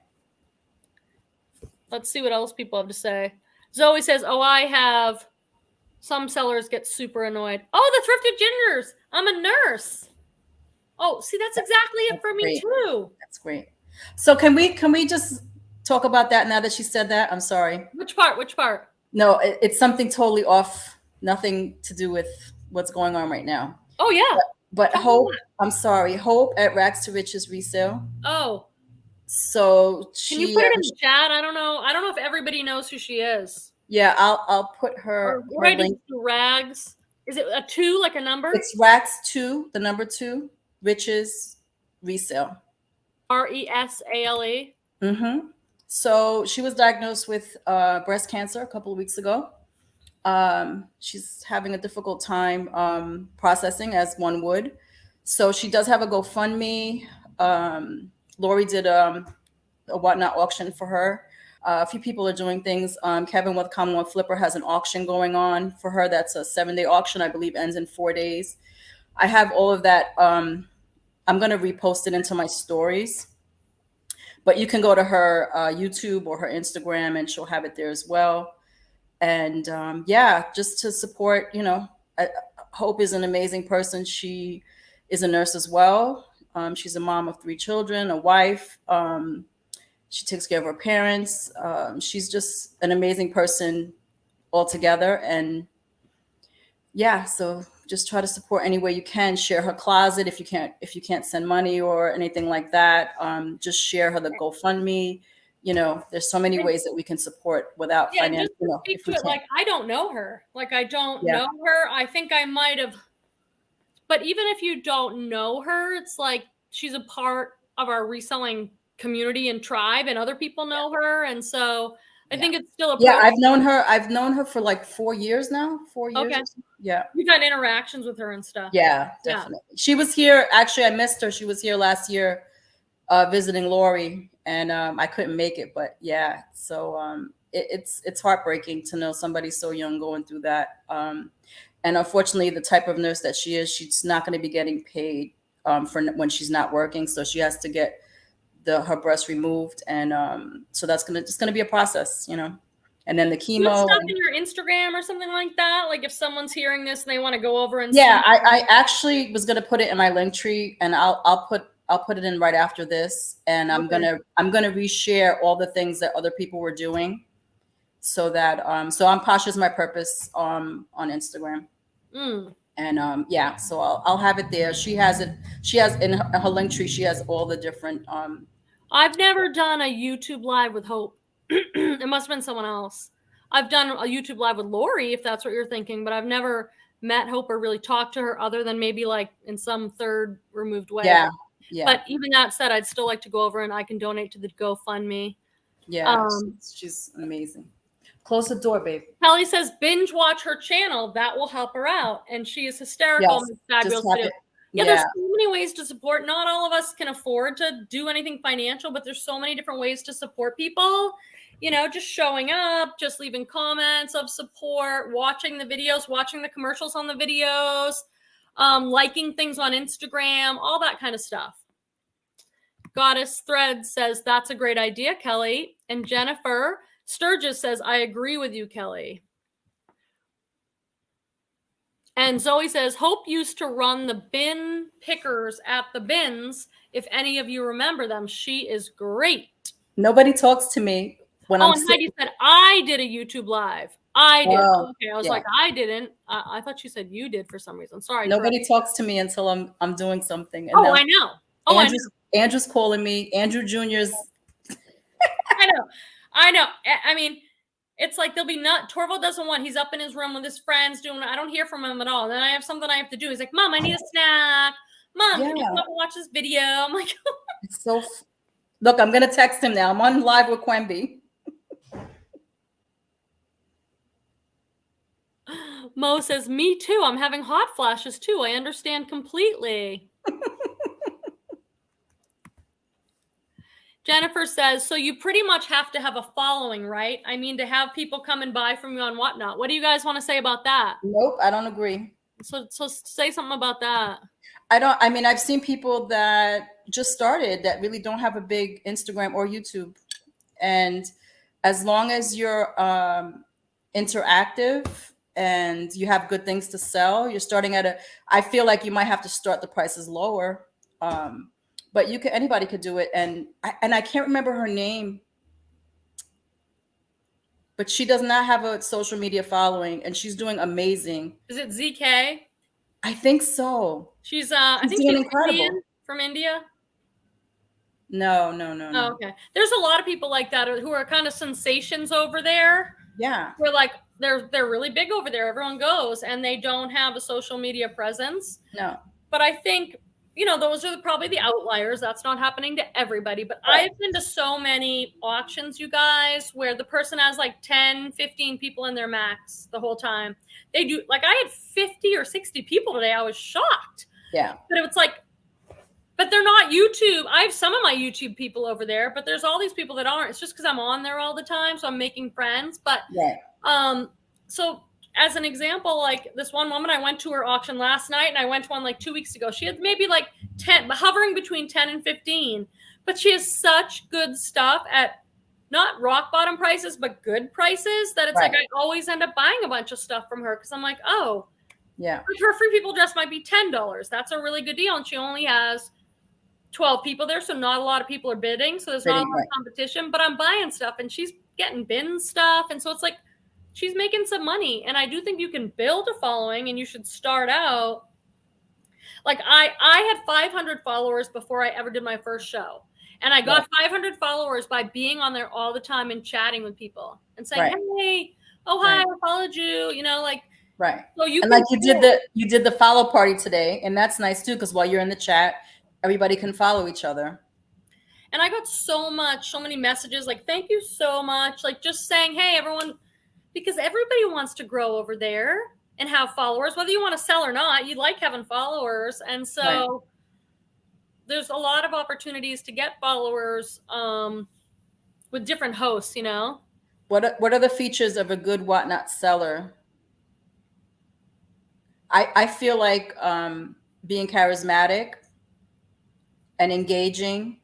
A: Let's see what else people have to say. Zoe says, oh, I have. Some sellers get super annoyed. Oh, the thrifted gingers. I'm a nurse. Oh, see, that's exactly it for me too.
B: That's great. So can we just talk about that now that she said that? I'm sorry.
A: Which part?
B: No, it's something totally off. Nothing to do with what's going on right now.
A: Oh, yeah.
B: But Hope, I'm sorry. Hope at Rags to Riches Resale.
A: Oh.
B: So
A: can you put it in the chat? I don't know if everybody knows who she is.
B: Yeah, I'll put her
A: link. Rags. Is it a 2, like a number?
B: It's Rags 2, the number 2, Riches Resale.
A: RESALE.
B: Mm-hmm. So she was diagnosed with breast cancer a couple of weeks ago. She's having a difficult time processing, as one would. So she does have a GoFundMe. Lori did a whatnot auction for her. A few people are doing things. Kevin with Commonwealth Flipper has an auction going on for her. That's a 7-day auction, I believe, ends in 4 days. I have all of that. I'm going to repost it into my stories. But you can go to her YouTube or her Instagram, and she'll have it there as well. And yeah, just to support, Hope is an amazing person. She is a nurse as well. She's a mom of 3 children, a wife. She takes care of her parents. She's just an amazing person altogether. And yeah, so just try to support any way you can. Share her closet if you can't send money or anything like that. Just share her the GoFundMe. There's so many ways that we can support without financial.
A: Like, I don't know her. Like, I don't know her. I think I might have. But even if you don't know her, it's like she's a part of our reselling community and tribe, and other people know her, and so I think it's still a
B: I've known her for like 4 years now. 4 years.
A: Okay.
B: Yeah,
A: you've had interactions with her and stuff.
B: Yeah, definitely. She was here, actually. I missed her. She was here last year visiting Lori, and I couldn't make it, but yeah, so it's heartbreaking to know somebody so young going through that, and unfortunately the type of nurse that she is, she's not going to be getting paid for when she's not working, so she has to get her breast removed, and so that's gonna be a process, and then the chemo.
A: You have stuff in your Instagram or something like that, like if someone's hearing this and they want to go over and
B: I actually was gonna put it in my link tree, and I'll put it in right after this, and I'm gonna reshare all the things that other people were doing, so that so I'm Posh is My Purpose on Instagram. And yeah, so I'll have it there. She has it. She has in her link tree. She has all the different.
A: I've never done a YouTube live with Hope. It must have been someone else. I've done a YouTube live with Lori, if that's what you're thinking, but I've never met Hope or really talked to her other than maybe like in some third removed way.
B: Yeah.
A: But even that said, I'd still like to go over and I can donate to the GoFundMe.
B: Yeah, she's amazing. Close the door, babe.
A: Kelly says binge watch her channel. That will help her out. And she is hysterical and fabulous too. Yeah, there's so many ways to support. Not all of us can afford to do anything financial, but there's so many different ways to support people. Just showing up, just leaving comments of support, watching the videos, watching the commercials on the videos, liking things on Instagram, all that kind of stuff. Goddess Thread says, that's a great idea, Kelly. And Jennifer Sturgis says, I agree with you, Kelly. And Zoe says, Hope used to run the bin pickers at the bins. If any of you remember them, she is great.
B: Nobody talks to me when I'm
A: and Heidi said, I did a YouTube live. I did. Okay, I was like, I didn't. I thought you said you did for some reason. Sorry.
B: Nobody talks to me until I'm doing something.
A: And I know.
B: Andrew's calling me. Andrew Jr.'s.
A: I know. I mean, it's like they'll be Torvald doesn't want. He's up in his room with his friends doing. I don't hear from him at all. And then I have something I have to do. He's like, Mom, I need a snack. Mom, can you come and watch this video? I'm like,
B: it's so. Look, I'm gonna text him now. I'm on live with Quemby.
A: Mo says, me too. I'm having hot flashes too. I understand completely. Jennifer says, so you pretty much have to have a following, right? I mean, to have people come and buy from you on Whatnot. What do you guys want to say about that?
B: Nope, I don't agree.
A: So say something about that.
B: I mean, I've seen people that just started that really don't have a big Instagram or YouTube. And as long as you're interactive and you have good things to sell, you're starting at I feel like you might have to start the prices lower. But anybody could do it. And I can't remember her name, but she does not have a social media following and she's doing amazing.
A: Is it ZK?
B: I think so.
A: She's I think she's incredible. From India.
B: No.
A: Oh, okay. There's a lot of people like that who are kind of sensations over there.
B: Yeah.
A: We're like, they're really big over there. Everyone goes and they don't have a social media presence.
B: No.
A: But I think, those are probably the outliers. That's not happening to everybody. But right. I've been to so many auctions, you guys, where the person has like 10, 15 people in their max the whole time. They do, like I had 50 or 60 people today. I was shocked.
B: Yeah.
A: But it was like, but they're not YouTube. I have some of my YouTube people over there, but there's all these people that aren't. It's just because I'm on there all the time. So I'm making friends. But so as an example, like this one woman, I went to her auction last night and I went to one like 2 weeks ago. She had maybe like 10, hovering between 10 and 15, but she has such good stuff at not rock bottom prices, but good prices that it's like, I always end up buying a bunch of stuff from her. Cause I'm like, oh yeah, like her free people dress might be $10. That's a really good deal. And she only has 12 people there. So not a lot of people are bidding. So there's not a lot of competition, but I'm buying stuff and she's getting bin stuff. And so it's like, she's making some money. And I do think you can build a following and you should start out. Like I had 500 followers before I ever did my first show. And I got 500 followers by being on there all the time and chatting with people and saying, hey, oh, hi, I followed you,
B: Right.
A: So you
B: and like you did the follow party today. And that's nice too. Cause while you're in the chat, everybody can follow each other.
A: And I got so many messages like, thank you so much. Like just saying, hey, everyone, because everybody wants to grow over there and have followers, whether you want to sell or not, you like having followers. And so there's a lot of opportunities to get followers with different hosts,
B: What are the features of a good Whatnot seller? I feel like being charismatic and engaging,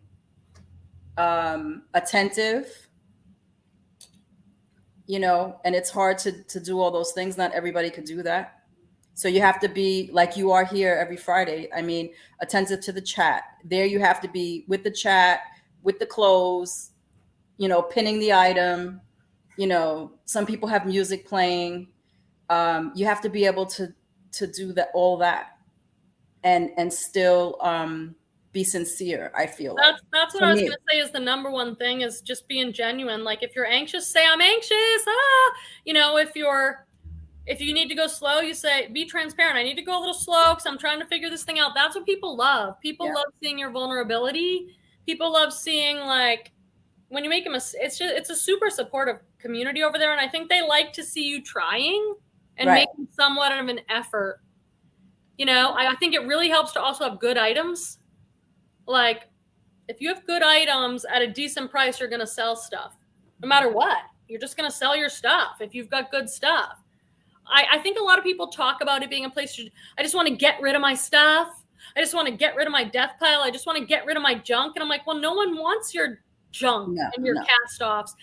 B: attentive, and it's hard to do all those things. Not everybody could do that. So you have to be like you are here every Friday. I mean, attentive to the chat. There you have to be with the chat, with the clothes, pinning the item. Some people have music playing. You have to be able to do all that and still be sincere. I feel
A: that's what I was going to say is the number one thing is just being genuine. Like if you're anxious, say I'm anxious. If you need to go slow, you say, be transparent. I need to go a little slow because I'm trying to figure this thing out. That's what people love. People love seeing your vulnerability. People love seeing like when you make a mistake. It's a super supportive community over there. And I think they like to see you trying and making somewhat of an effort. I think it really helps to also have good items. Like if you have good items at a decent price, you're going to sell stuff no matter what. You're just going to sell your stuff if you've got good stuff. I think a lot of people talk about it being a place I just want to get rid of my stuff. I just want to get rid of my death pile. I just want to get rid of my junk. And I'm like, well, no one wants your junk and your cast offs.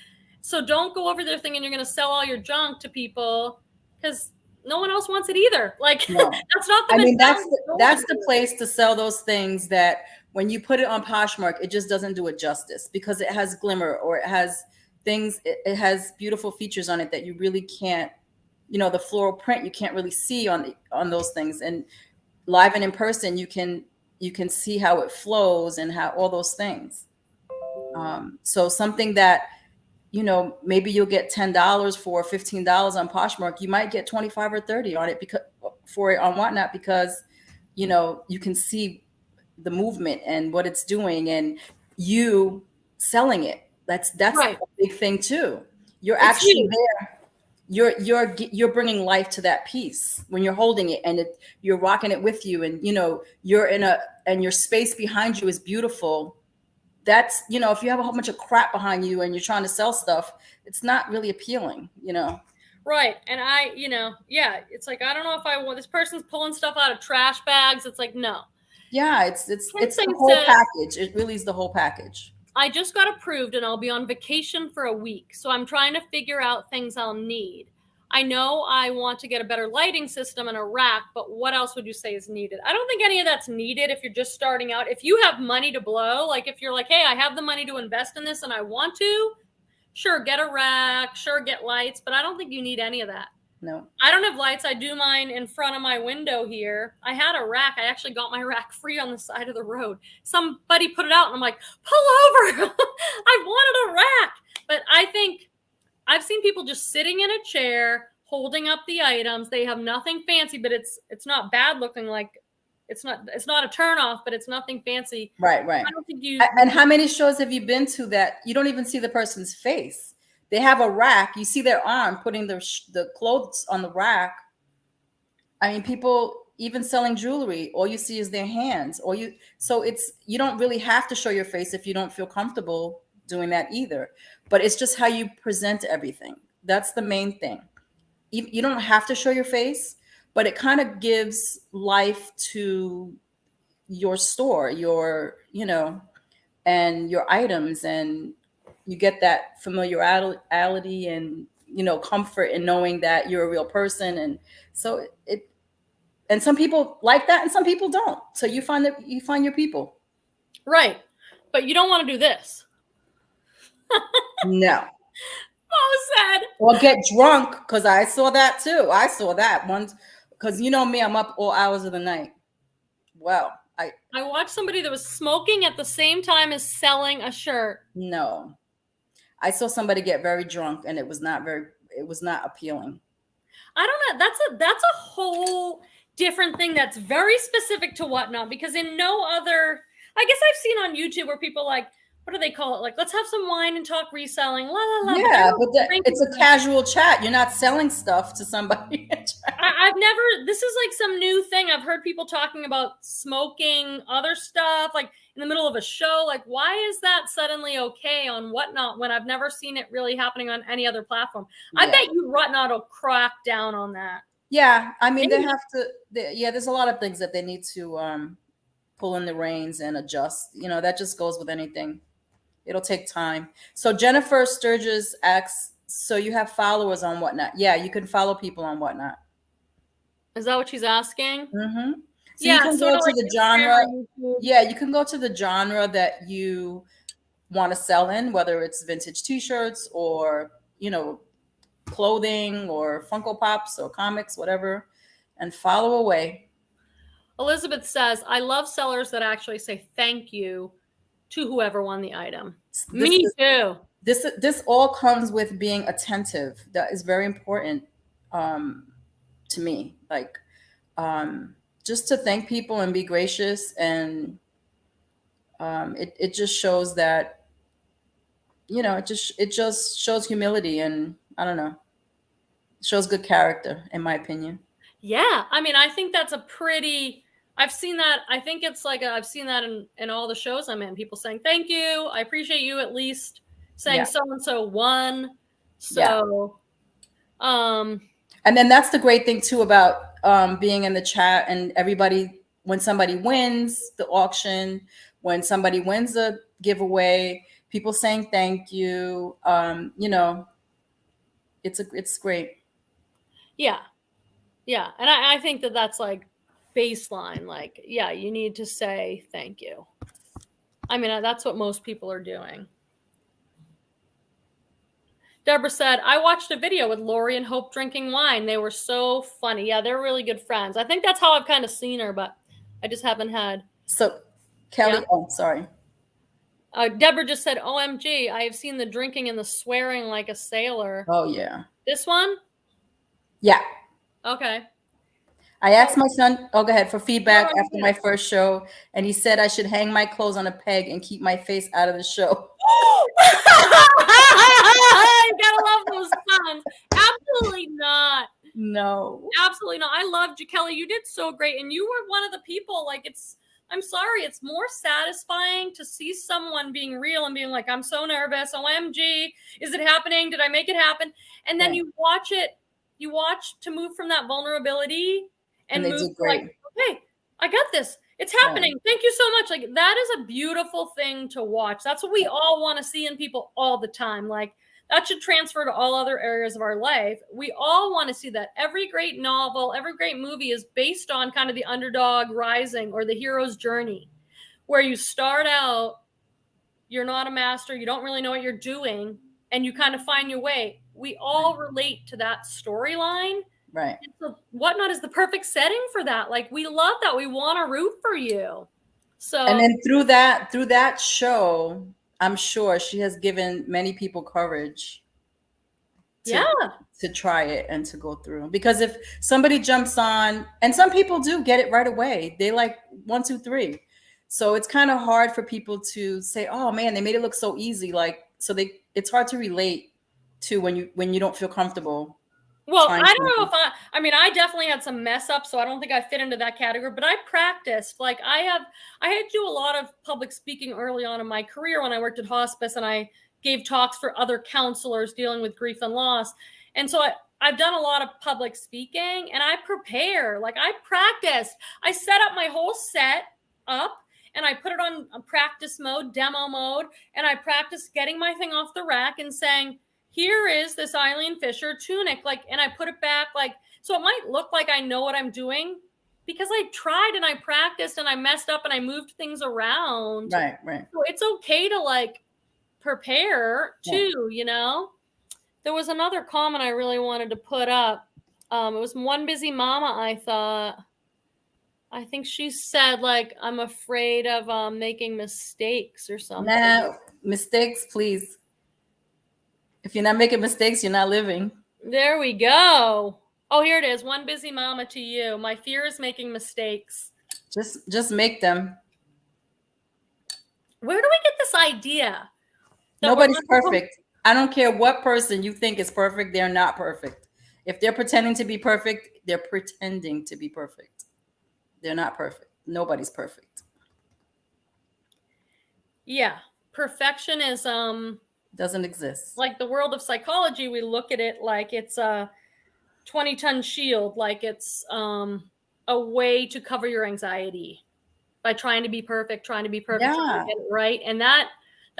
A: So don't go over there thinking you're going to sell all your junk to people because no one else wants it either. Like that's not the
B: that's the place to sell those things that when you put it on Poshmark, it just doesn't do it justice because it has glimmer or it has things, it has beautiful features on it that you really can't, the floral print you can't really see on those things. And live and in person, you can see how it flows and how all those things. So something that, maybe you'll get $10 for $15 on Poshmark, you might get 25 or 30 on it for it on Whatnot because, you can see the movement and what it's doing and you selling it. That's a big thing too. You're actually there. you're bringing life to that piece when you're holding it, and you're rocking it with you, and you're and your space behind you is beautiful. That's, if you have a whole bunch of crap behind you and you're trying to sell stuff, it's not really appealing.
A: Right. And yeah, it's like, I don't know if I want, this person's pulling stuff out of trash bags. It's like, no.
B: Yeah, it's the whole package. It really is the whole package.
A: I just got approved and I'll be on vacation for a week. So I'm trying to figure out things I'll need. I know I want to get a better lighting system and a rack, but what else would you say is needed? I don't think any of that's needed if you're just starting out. If you have money to blow, like if you're like, hey, I have the money to invest in this and I want to, sure, get a rack, sure, get lights, but I don't think you need any of that.
B: No.
A: I don't have lights. I do mine in front of my window here. I had a rack. I actually got my rack free on the side of the road. Somebody put it out and I'm like, pull over. I wanted a rack. But I think I've seen people just sitting in a chair, holding up the items. They have nothing fancy, but it's not bad looking. Like it's not a turnoff, but it's nothing fancy.
B: Right.
A: I don't think you.
B: And how many shows have you been to that you don't even see the person's face? They have a rack. You see their arm putting the clothes on the rack. I mean, people even selling jewelry, all you see is their hands. So you don't really have to show your face if you don't feel comfortable doing that either. But it's just how you present everything. That's the main thing. You don't have to show your face, but it kind of gives life to your store, and your items, and you get that familiarity and comfort in knowing that you're a real person. And so and some people like that and some people don't. So you find your people.
A: Right. But you don't want to do this.
B: No.
A: Said.
B: Or get drunk, because I saw that too. I saw that once, because me, I'm up all hours of the night. Well, I
A: watched somebody that was smoking at the same time as selling a shirt.
B: No. I saw somebody get very drunk, and it was not appealing.
A: I don't know. That's a whole different thing that's very specific to Whatnot, because in no other, I guess I've seen on YouTube where people like, what do they call it? Like, let's have some wine and talk reselling. La la la.
B: Yeah, but it's a casual chat. You're not selling stuff to somebody.
A: I've never. This is like some new thing. I've heard people talking about smoking other stuff, like in the middle of a show. Like, why is that suddenly okay on Whatnot when I've never seen it really happening on any other platform? Yeah. I bet you Whatnot will crack down on that.
B: Yeah, I mean, they have to. There's a lot of things that they need to pull in the reins and adjust. That just goes with anything. It'll take time. So Jennifer Sturgis asks, so you have followers on Whatnot? Yeah, you can follow people on Whatnot.
A: Is that what she's asking?
B: Mm-hmm. So yeah, you can go to the genre. Yeah, you can go to the genre that you want to sell in, whether it's vintage T-shirts or, clothing or Funko Pops or comics, whatever, and follow away.
A: Elizabeth says, I love sellers that actually say thank you to whoever won the item. Me too.
B: This all comes with being attentive. That is very important to me. Like, just to thank people and be gracious, and it just shows that, it just shows humility, and I don't know, it shows good character, in my opinion.
A: Yeah, I mean, I think that's a pretty. I've seen that. I think it's like I've seen that in all the shows I'm in. People saying thank you. I appreciate you at least saying so and so won. So,
B: and then that's the great thing too about being in the chat, and everybody, when somebody wins the auction, when somebody wins a giveaway, people saying thank you. It's great.
A: Yeah, and I think that's like baseline. Like, yeah, you need to say thank you. I mean, that's what most people are doing. Deborah said, I watched a video with Lori and Hope drinking wine. They were so funny. Yeah, they're really good friends. I think that's how I've kind of seen her, but I just haven't had.
B: So, Kelly, sorry.
A: Deborah just said, OMG, I have seen the drinking and the swearing like a sailor.
B: Oh, yeah.
A: This one?
B: Yeah.
A: Okay.
B: I asked my son, go ahead, for feedback after my first show, and he said I should hang my clothes on a peg and keep my face out of the show.
A: You gotta love those sons. Absolutely Absolutely not.
B: No.
A: Absolutely not. I loved you, Kelly. You did so great. And you were one of the people, like, I'm sorry, it's more satisfying to see someone being real and being like, I'm so nervous. OMG. Is it happening? Did I make it happen? And then you watch to move from that vulnerability and
B: they
A: move
B: do
A: to
B: great.
A: like, okay, I got this. It's happening. Right. Thank you so much. Like, that is a beautiful thing to watch. That's what we all want to see in people all the time. Like, that should transfer to all other areas of our life. We all want to see that. Every great novel, every great movie is based on kind of the underdog rising or the hero's journey, where you start out, you're not a master, you don't really know what you're doing, and you kind of find your way. We all relate to that storyline.
B: Right.
A: So Whatnot is the perfect setting for that. Like, we love that. We want to root for you. So,
B: and then through that show, I'm sure she has given many people courage to try it and to go through. Because if somebody jumps on, and some people do get it right away, they like 1, 2, 3. So it's kind of hard for people to say, oh man, they made it look so easy. Like, so it's hard to relate to when you don't feel comfortable.
A: Well, I don't know if I definitely had some mess ups, so I don't think I fit into that category, but I practiced. Like, I had to do a lot of public speaking early on in my career when I worked at hospice, and I gave talks for other counselors dealing with grief and loss. And so I've done a lot of public speaking, and I prepare. Like, I practiced. I set up my whole set up, and I put it on practice mode, demo mode, and I practiced getting my thing off the rack and saying, here is this Eileen Fisher tunic, like, and I put it back, like, so it might look like I know what I'm doing because I tried and I practiced and I messed up and I moved things around.
B: Right.
A: So it's okay to like prepare too, you know. There was another comment I really wanted to put up. It was One Busy Mama, I think she said, like, I'm afraid of making mistakes or something.
B: Nah, mistakes, please. If you're not making mistakes, you're not living.
A: There we go. Oh, here it is. One Busy Mama to you. My fear is making mistakes.
B: Just make them.
A: Where do we get this idea?
B: Nobody's perfect. I don't care what person you think is perfect. They're not perfect. If they're pretending to be perfect, they're pretending to be perfect. They're not perfect. Nobody's perfect.
A: Yeah. Perfection is
B: doesn't exist.
A: Like, the world of psychology, we look at it like it's a 20-ton shield, like it's a way to cover your anxiety by trying to be perfect, trying to get it right. And that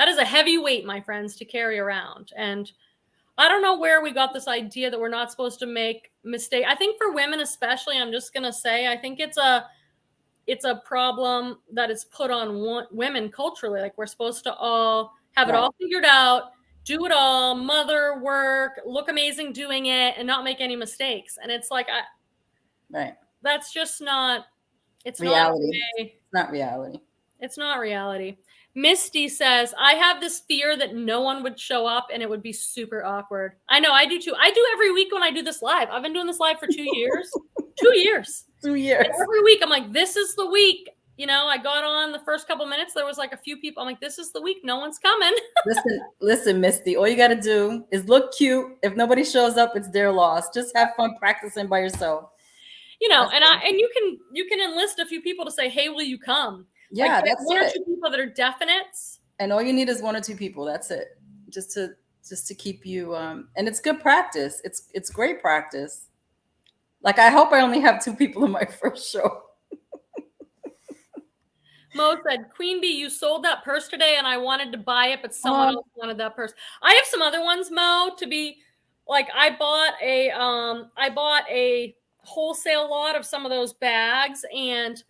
A: is a heavy weight, my friends, to carry around. And I don't know where we got this idea that we're not supposed to make mistakes. I think for women especially, I'm just going to say, I think it's a problem that is put on women culturally. Like, we're supposed to all have it all figured out, do it all, mother, work, look amazing doing it, and not make any mistakes. And it's like, that's just not, it's
B: reality.
A: It's
B: not reality.
A: It's not reality. Misty says, I have this fear that no one would show up and it would be super awkward. I know, I do too. I do every week when I do this live. I've been doing this live for 2 years. 2 years.
B: 2 years.
A: And every week I'm like, this is the week. You know, I got on the first couple minutes. There was like a few people. I'm like, this is the week. No one's coming.
B: Listen, Misty, all you got to do is look cute. If nobody shows up, it's their loss. Just have fun practicing by yourself.
A: You know, and you can enlist a few people to say, hey, will you come?
B: Yeah,
A: like,
B: that's
A: one or two people that are definites.
B: And all you need is 1 or 2 people. That's it. Just to keep you and it's good practice. It's great practice. Like, I hope I only have 2 people in my first show.
A: Mo said, Queen Bee, you sold that purse today and I wanted to buy it, but someone else wanted that purse. I have some other ones, Mo, to be like, I bought a wholesale lot of some of those bags, and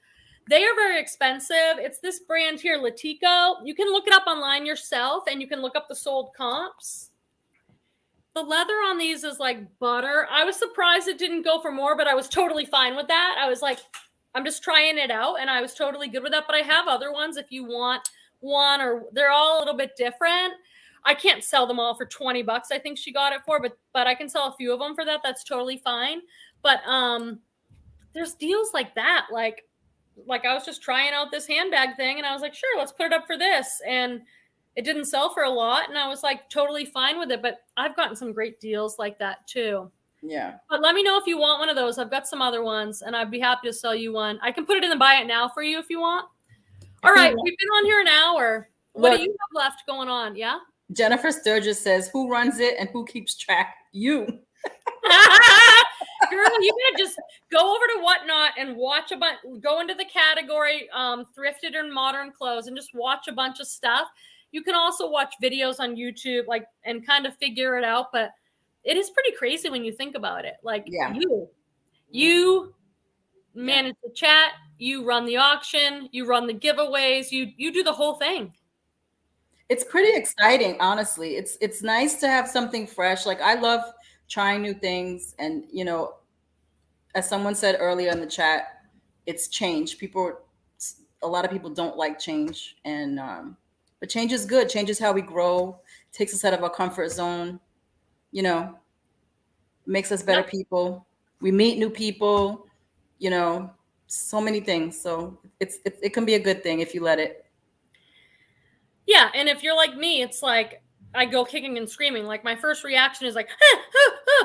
A: they are very expensive. It's this brand here, Latico. You can look it up online yourself, and you can look up the sold comps. The leather on these is like butter. I was surprised it didn't go for more, but I was totally fine with that. I was like, I'm just trying it out, and I was totally good with that. But I have other ones if you want one, or they're all a little bit different. I can't sell them all for $20. I think she got it for, but I can sell a few of them for that. That's totally fine. But there's deals like that. Like I was just trying out this handbag thing, and I was like, sure, let's put it up for this. And it didn't sell for a lot, and I was like totally fine with it. But I've gotten some great deals like that too.
B: Yeah.
A: But let me know if you want one of those. I've got some other ones, and I'd be happy to sell you one. I can put it in the buy it now for you if you want. All right, we've been on here an hour. What do you have left going on? Yeah?
B: Jennifer Sturgis says, who runs it and who keeps track? You.
A: Girl, you could just go over to Whatnot and watch go into the category thrifted and modern clothes and just watch a bunch of stuff. You can also watch videos on YouTube, like, and kind of figure it out. But it is pretty crazy when you think about it. Like, you manage the chat, you run the auction, you run the giveaways, you do the whole thing.
B: It's pretty exciting, honestly. It's nice to have something fresh. Like, I love trying new things, and you know, as someone said earlier in the chat, it's change. A lot of people don't like change, and but change is good. Change is how we grow. Takes us out of our comfort zone. You know, makes us better people. We meet new people. You know, so many things. So it can be a good thing if you let it.
A: Yeah, and if you're like me, it's like I go kicking and screaming. Like, my first reaction is like,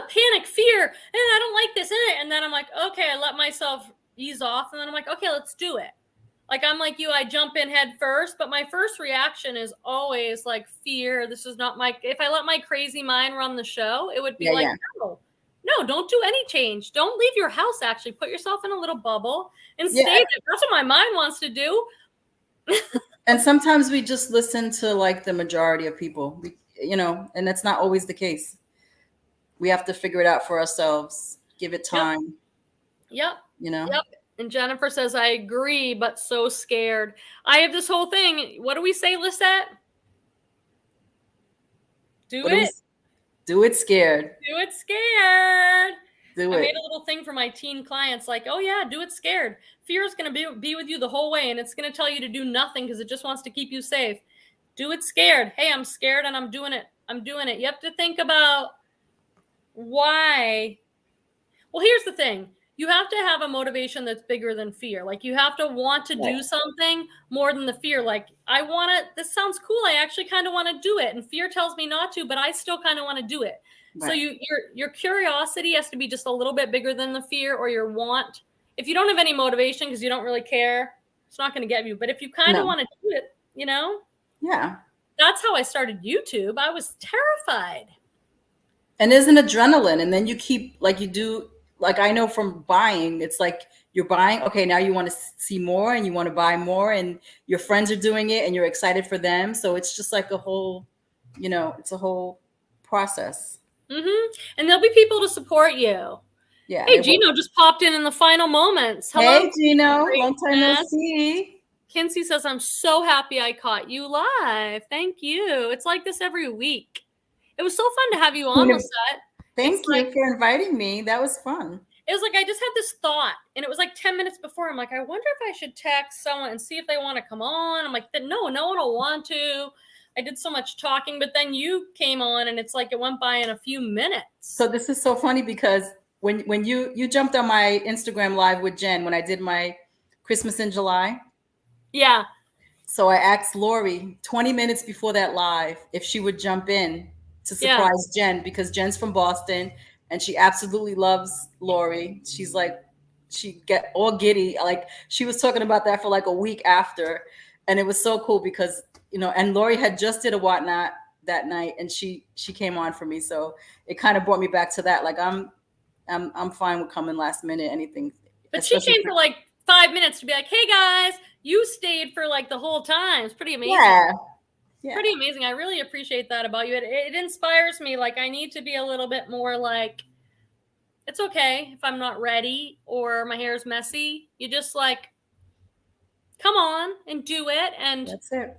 A: panic, fear, and I don't like this, and then I'm like, okay, I let myself ease off, and then I'm like, okay, let's do it. Like, I'm like you, I jump in head first, but my first reaction is always like fear. This is not if I let my crazy mind run the show, it would be no, don't do any change. Don't leave your house, actually. Put yourself in a little bubble and stay there. That's what my mind wants to do.
B: And sometimes we just listen to like the majority of people, you know, and that's not always the case. We have to figure it out for ourselves. Give it time.
A: Yep.
B: You know?
A: Yep. And Jennifer says, I agree, but so scared. I have this whole thing. What do we say, Lisette? Do it scared.
B: Do it scared.
A: I made a little thing for my teen clients, like, oh yeah, do it scared. Fear is going to be with you the whole way, and it's going to tell you to do nothing because it just wants to keep you safe. Do it scared. Hey, I'm scared and I'm doing it. You have to think about why. Well, here's the thing. You have to have a motivation that's bigger than fear. Like, you have to want to do something more than the fear. Like, this sounds cool. I actually kind of want to do it. And fear tells me not to, but I still kind of want to do it. Right. So your curiosity has to be just a little bit bigger than the fear, or your want. If you don't have any motivation because you don't really care, it's not going to get you. But if you kind of want to do it, you know?
B: Yeah.
A: That's how I started YouTube. I was terrified.
B: And there's an adrenaline. And then you keep, like, you do, like, I know from buying, it's like you're buying. Okay, now you want to see more and you want to buy more, and your friends are doing it and you're excited for them. So it's just like a whole, you know, it's a whole process.
A: Mm-hmm. And there'll be people to support you.
B: Yeah.
A: Hey, Gino just popped in the final moments. Hello.
B: Hey, Gino. Long time no see.
A: Kinsey says, I'm so happy I caught you live. Thank you. It's like this every week. It was so fun to have you on the set.
B: Thank you for inviting me. That was fun.
A: It was like I just had this thought, and it was like 10 minutes before. I'm like, I wonder if I should text someone and see if they want to come on. I'm like, no one will want to. I did so much talking, but then you came on, and it's like it went by in a few minutes.
B: So this is so funny because when you jumped on my Instagram live with Jen when I did my Christmas in July.
A: Yeah.
B: So I asked Lori 20 minutes before that live if she would jump in to surprise Jen, because Jen's from Boston and she absolutely loves Lori. She's like, she get all giddy. Like, she was talking about that for like a week after. And it was so cool because, you know, and Lori had just did a Whatnot that night, and she came on for me. So it kind of brought me back to that. Like, I'm fine with coming last minute, anything.
A: But she came for like 5 minutes to be like, hey guys, you stayed for like the whole time. It's pretty amazing. Yeah. Pretty amazing. I really appreciate that about you. It inspires me. Like, I need to be a little bit more like, it's okay if I'm not ready or my hair's messy. You just like, come on and do it. And
B: that's it.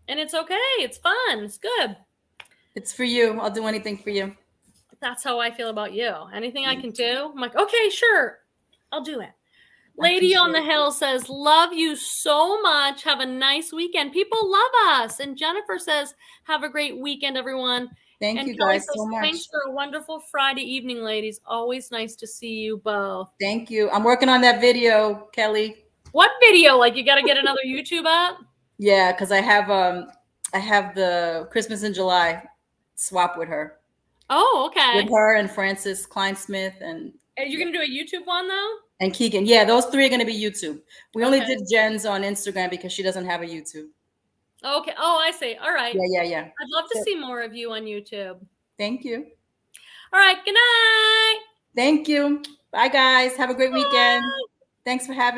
A: And it's okay. It's fun. It's good.
B: It's for you. I'll do anything for you.
A: That's how I feel about you. Anything I can do, I'm like, okay, sure. I'll do it. Lady on the Hill says, love you so much. Have a nice weekend. People love us. And Jennifer says, have a great weekend, everyone.
B: Thank you guys so much.
A: Thanks for a wonderful Friday evening, ladies. Always nice to see you both.
B: Thank you. I'm working on that video, Kelly.
A: What video? Like, you got to get another YouTube up?
B: Yeah, because I have the Christmas in July swap with her.
A: Oh, okay.
B: with her and Francis Kleinsmith and
A: Are you gonna do a YouTube one though?
B: and Keegan. Yeah, those three are going to be YouTube. We only
A: Okay.
B: did Jen's on Instagram because she doesn't have a YouTube.
A: Okay. Oh, I see. All right.
B: Yeah.
A: I'd love to
B: So,
A: see more of you on YouTube.
B: thank you.
A: All right. Good night.
B: Thank you. Bye, guys. Have a great weekend.
A: Bye.
B: Thanks for having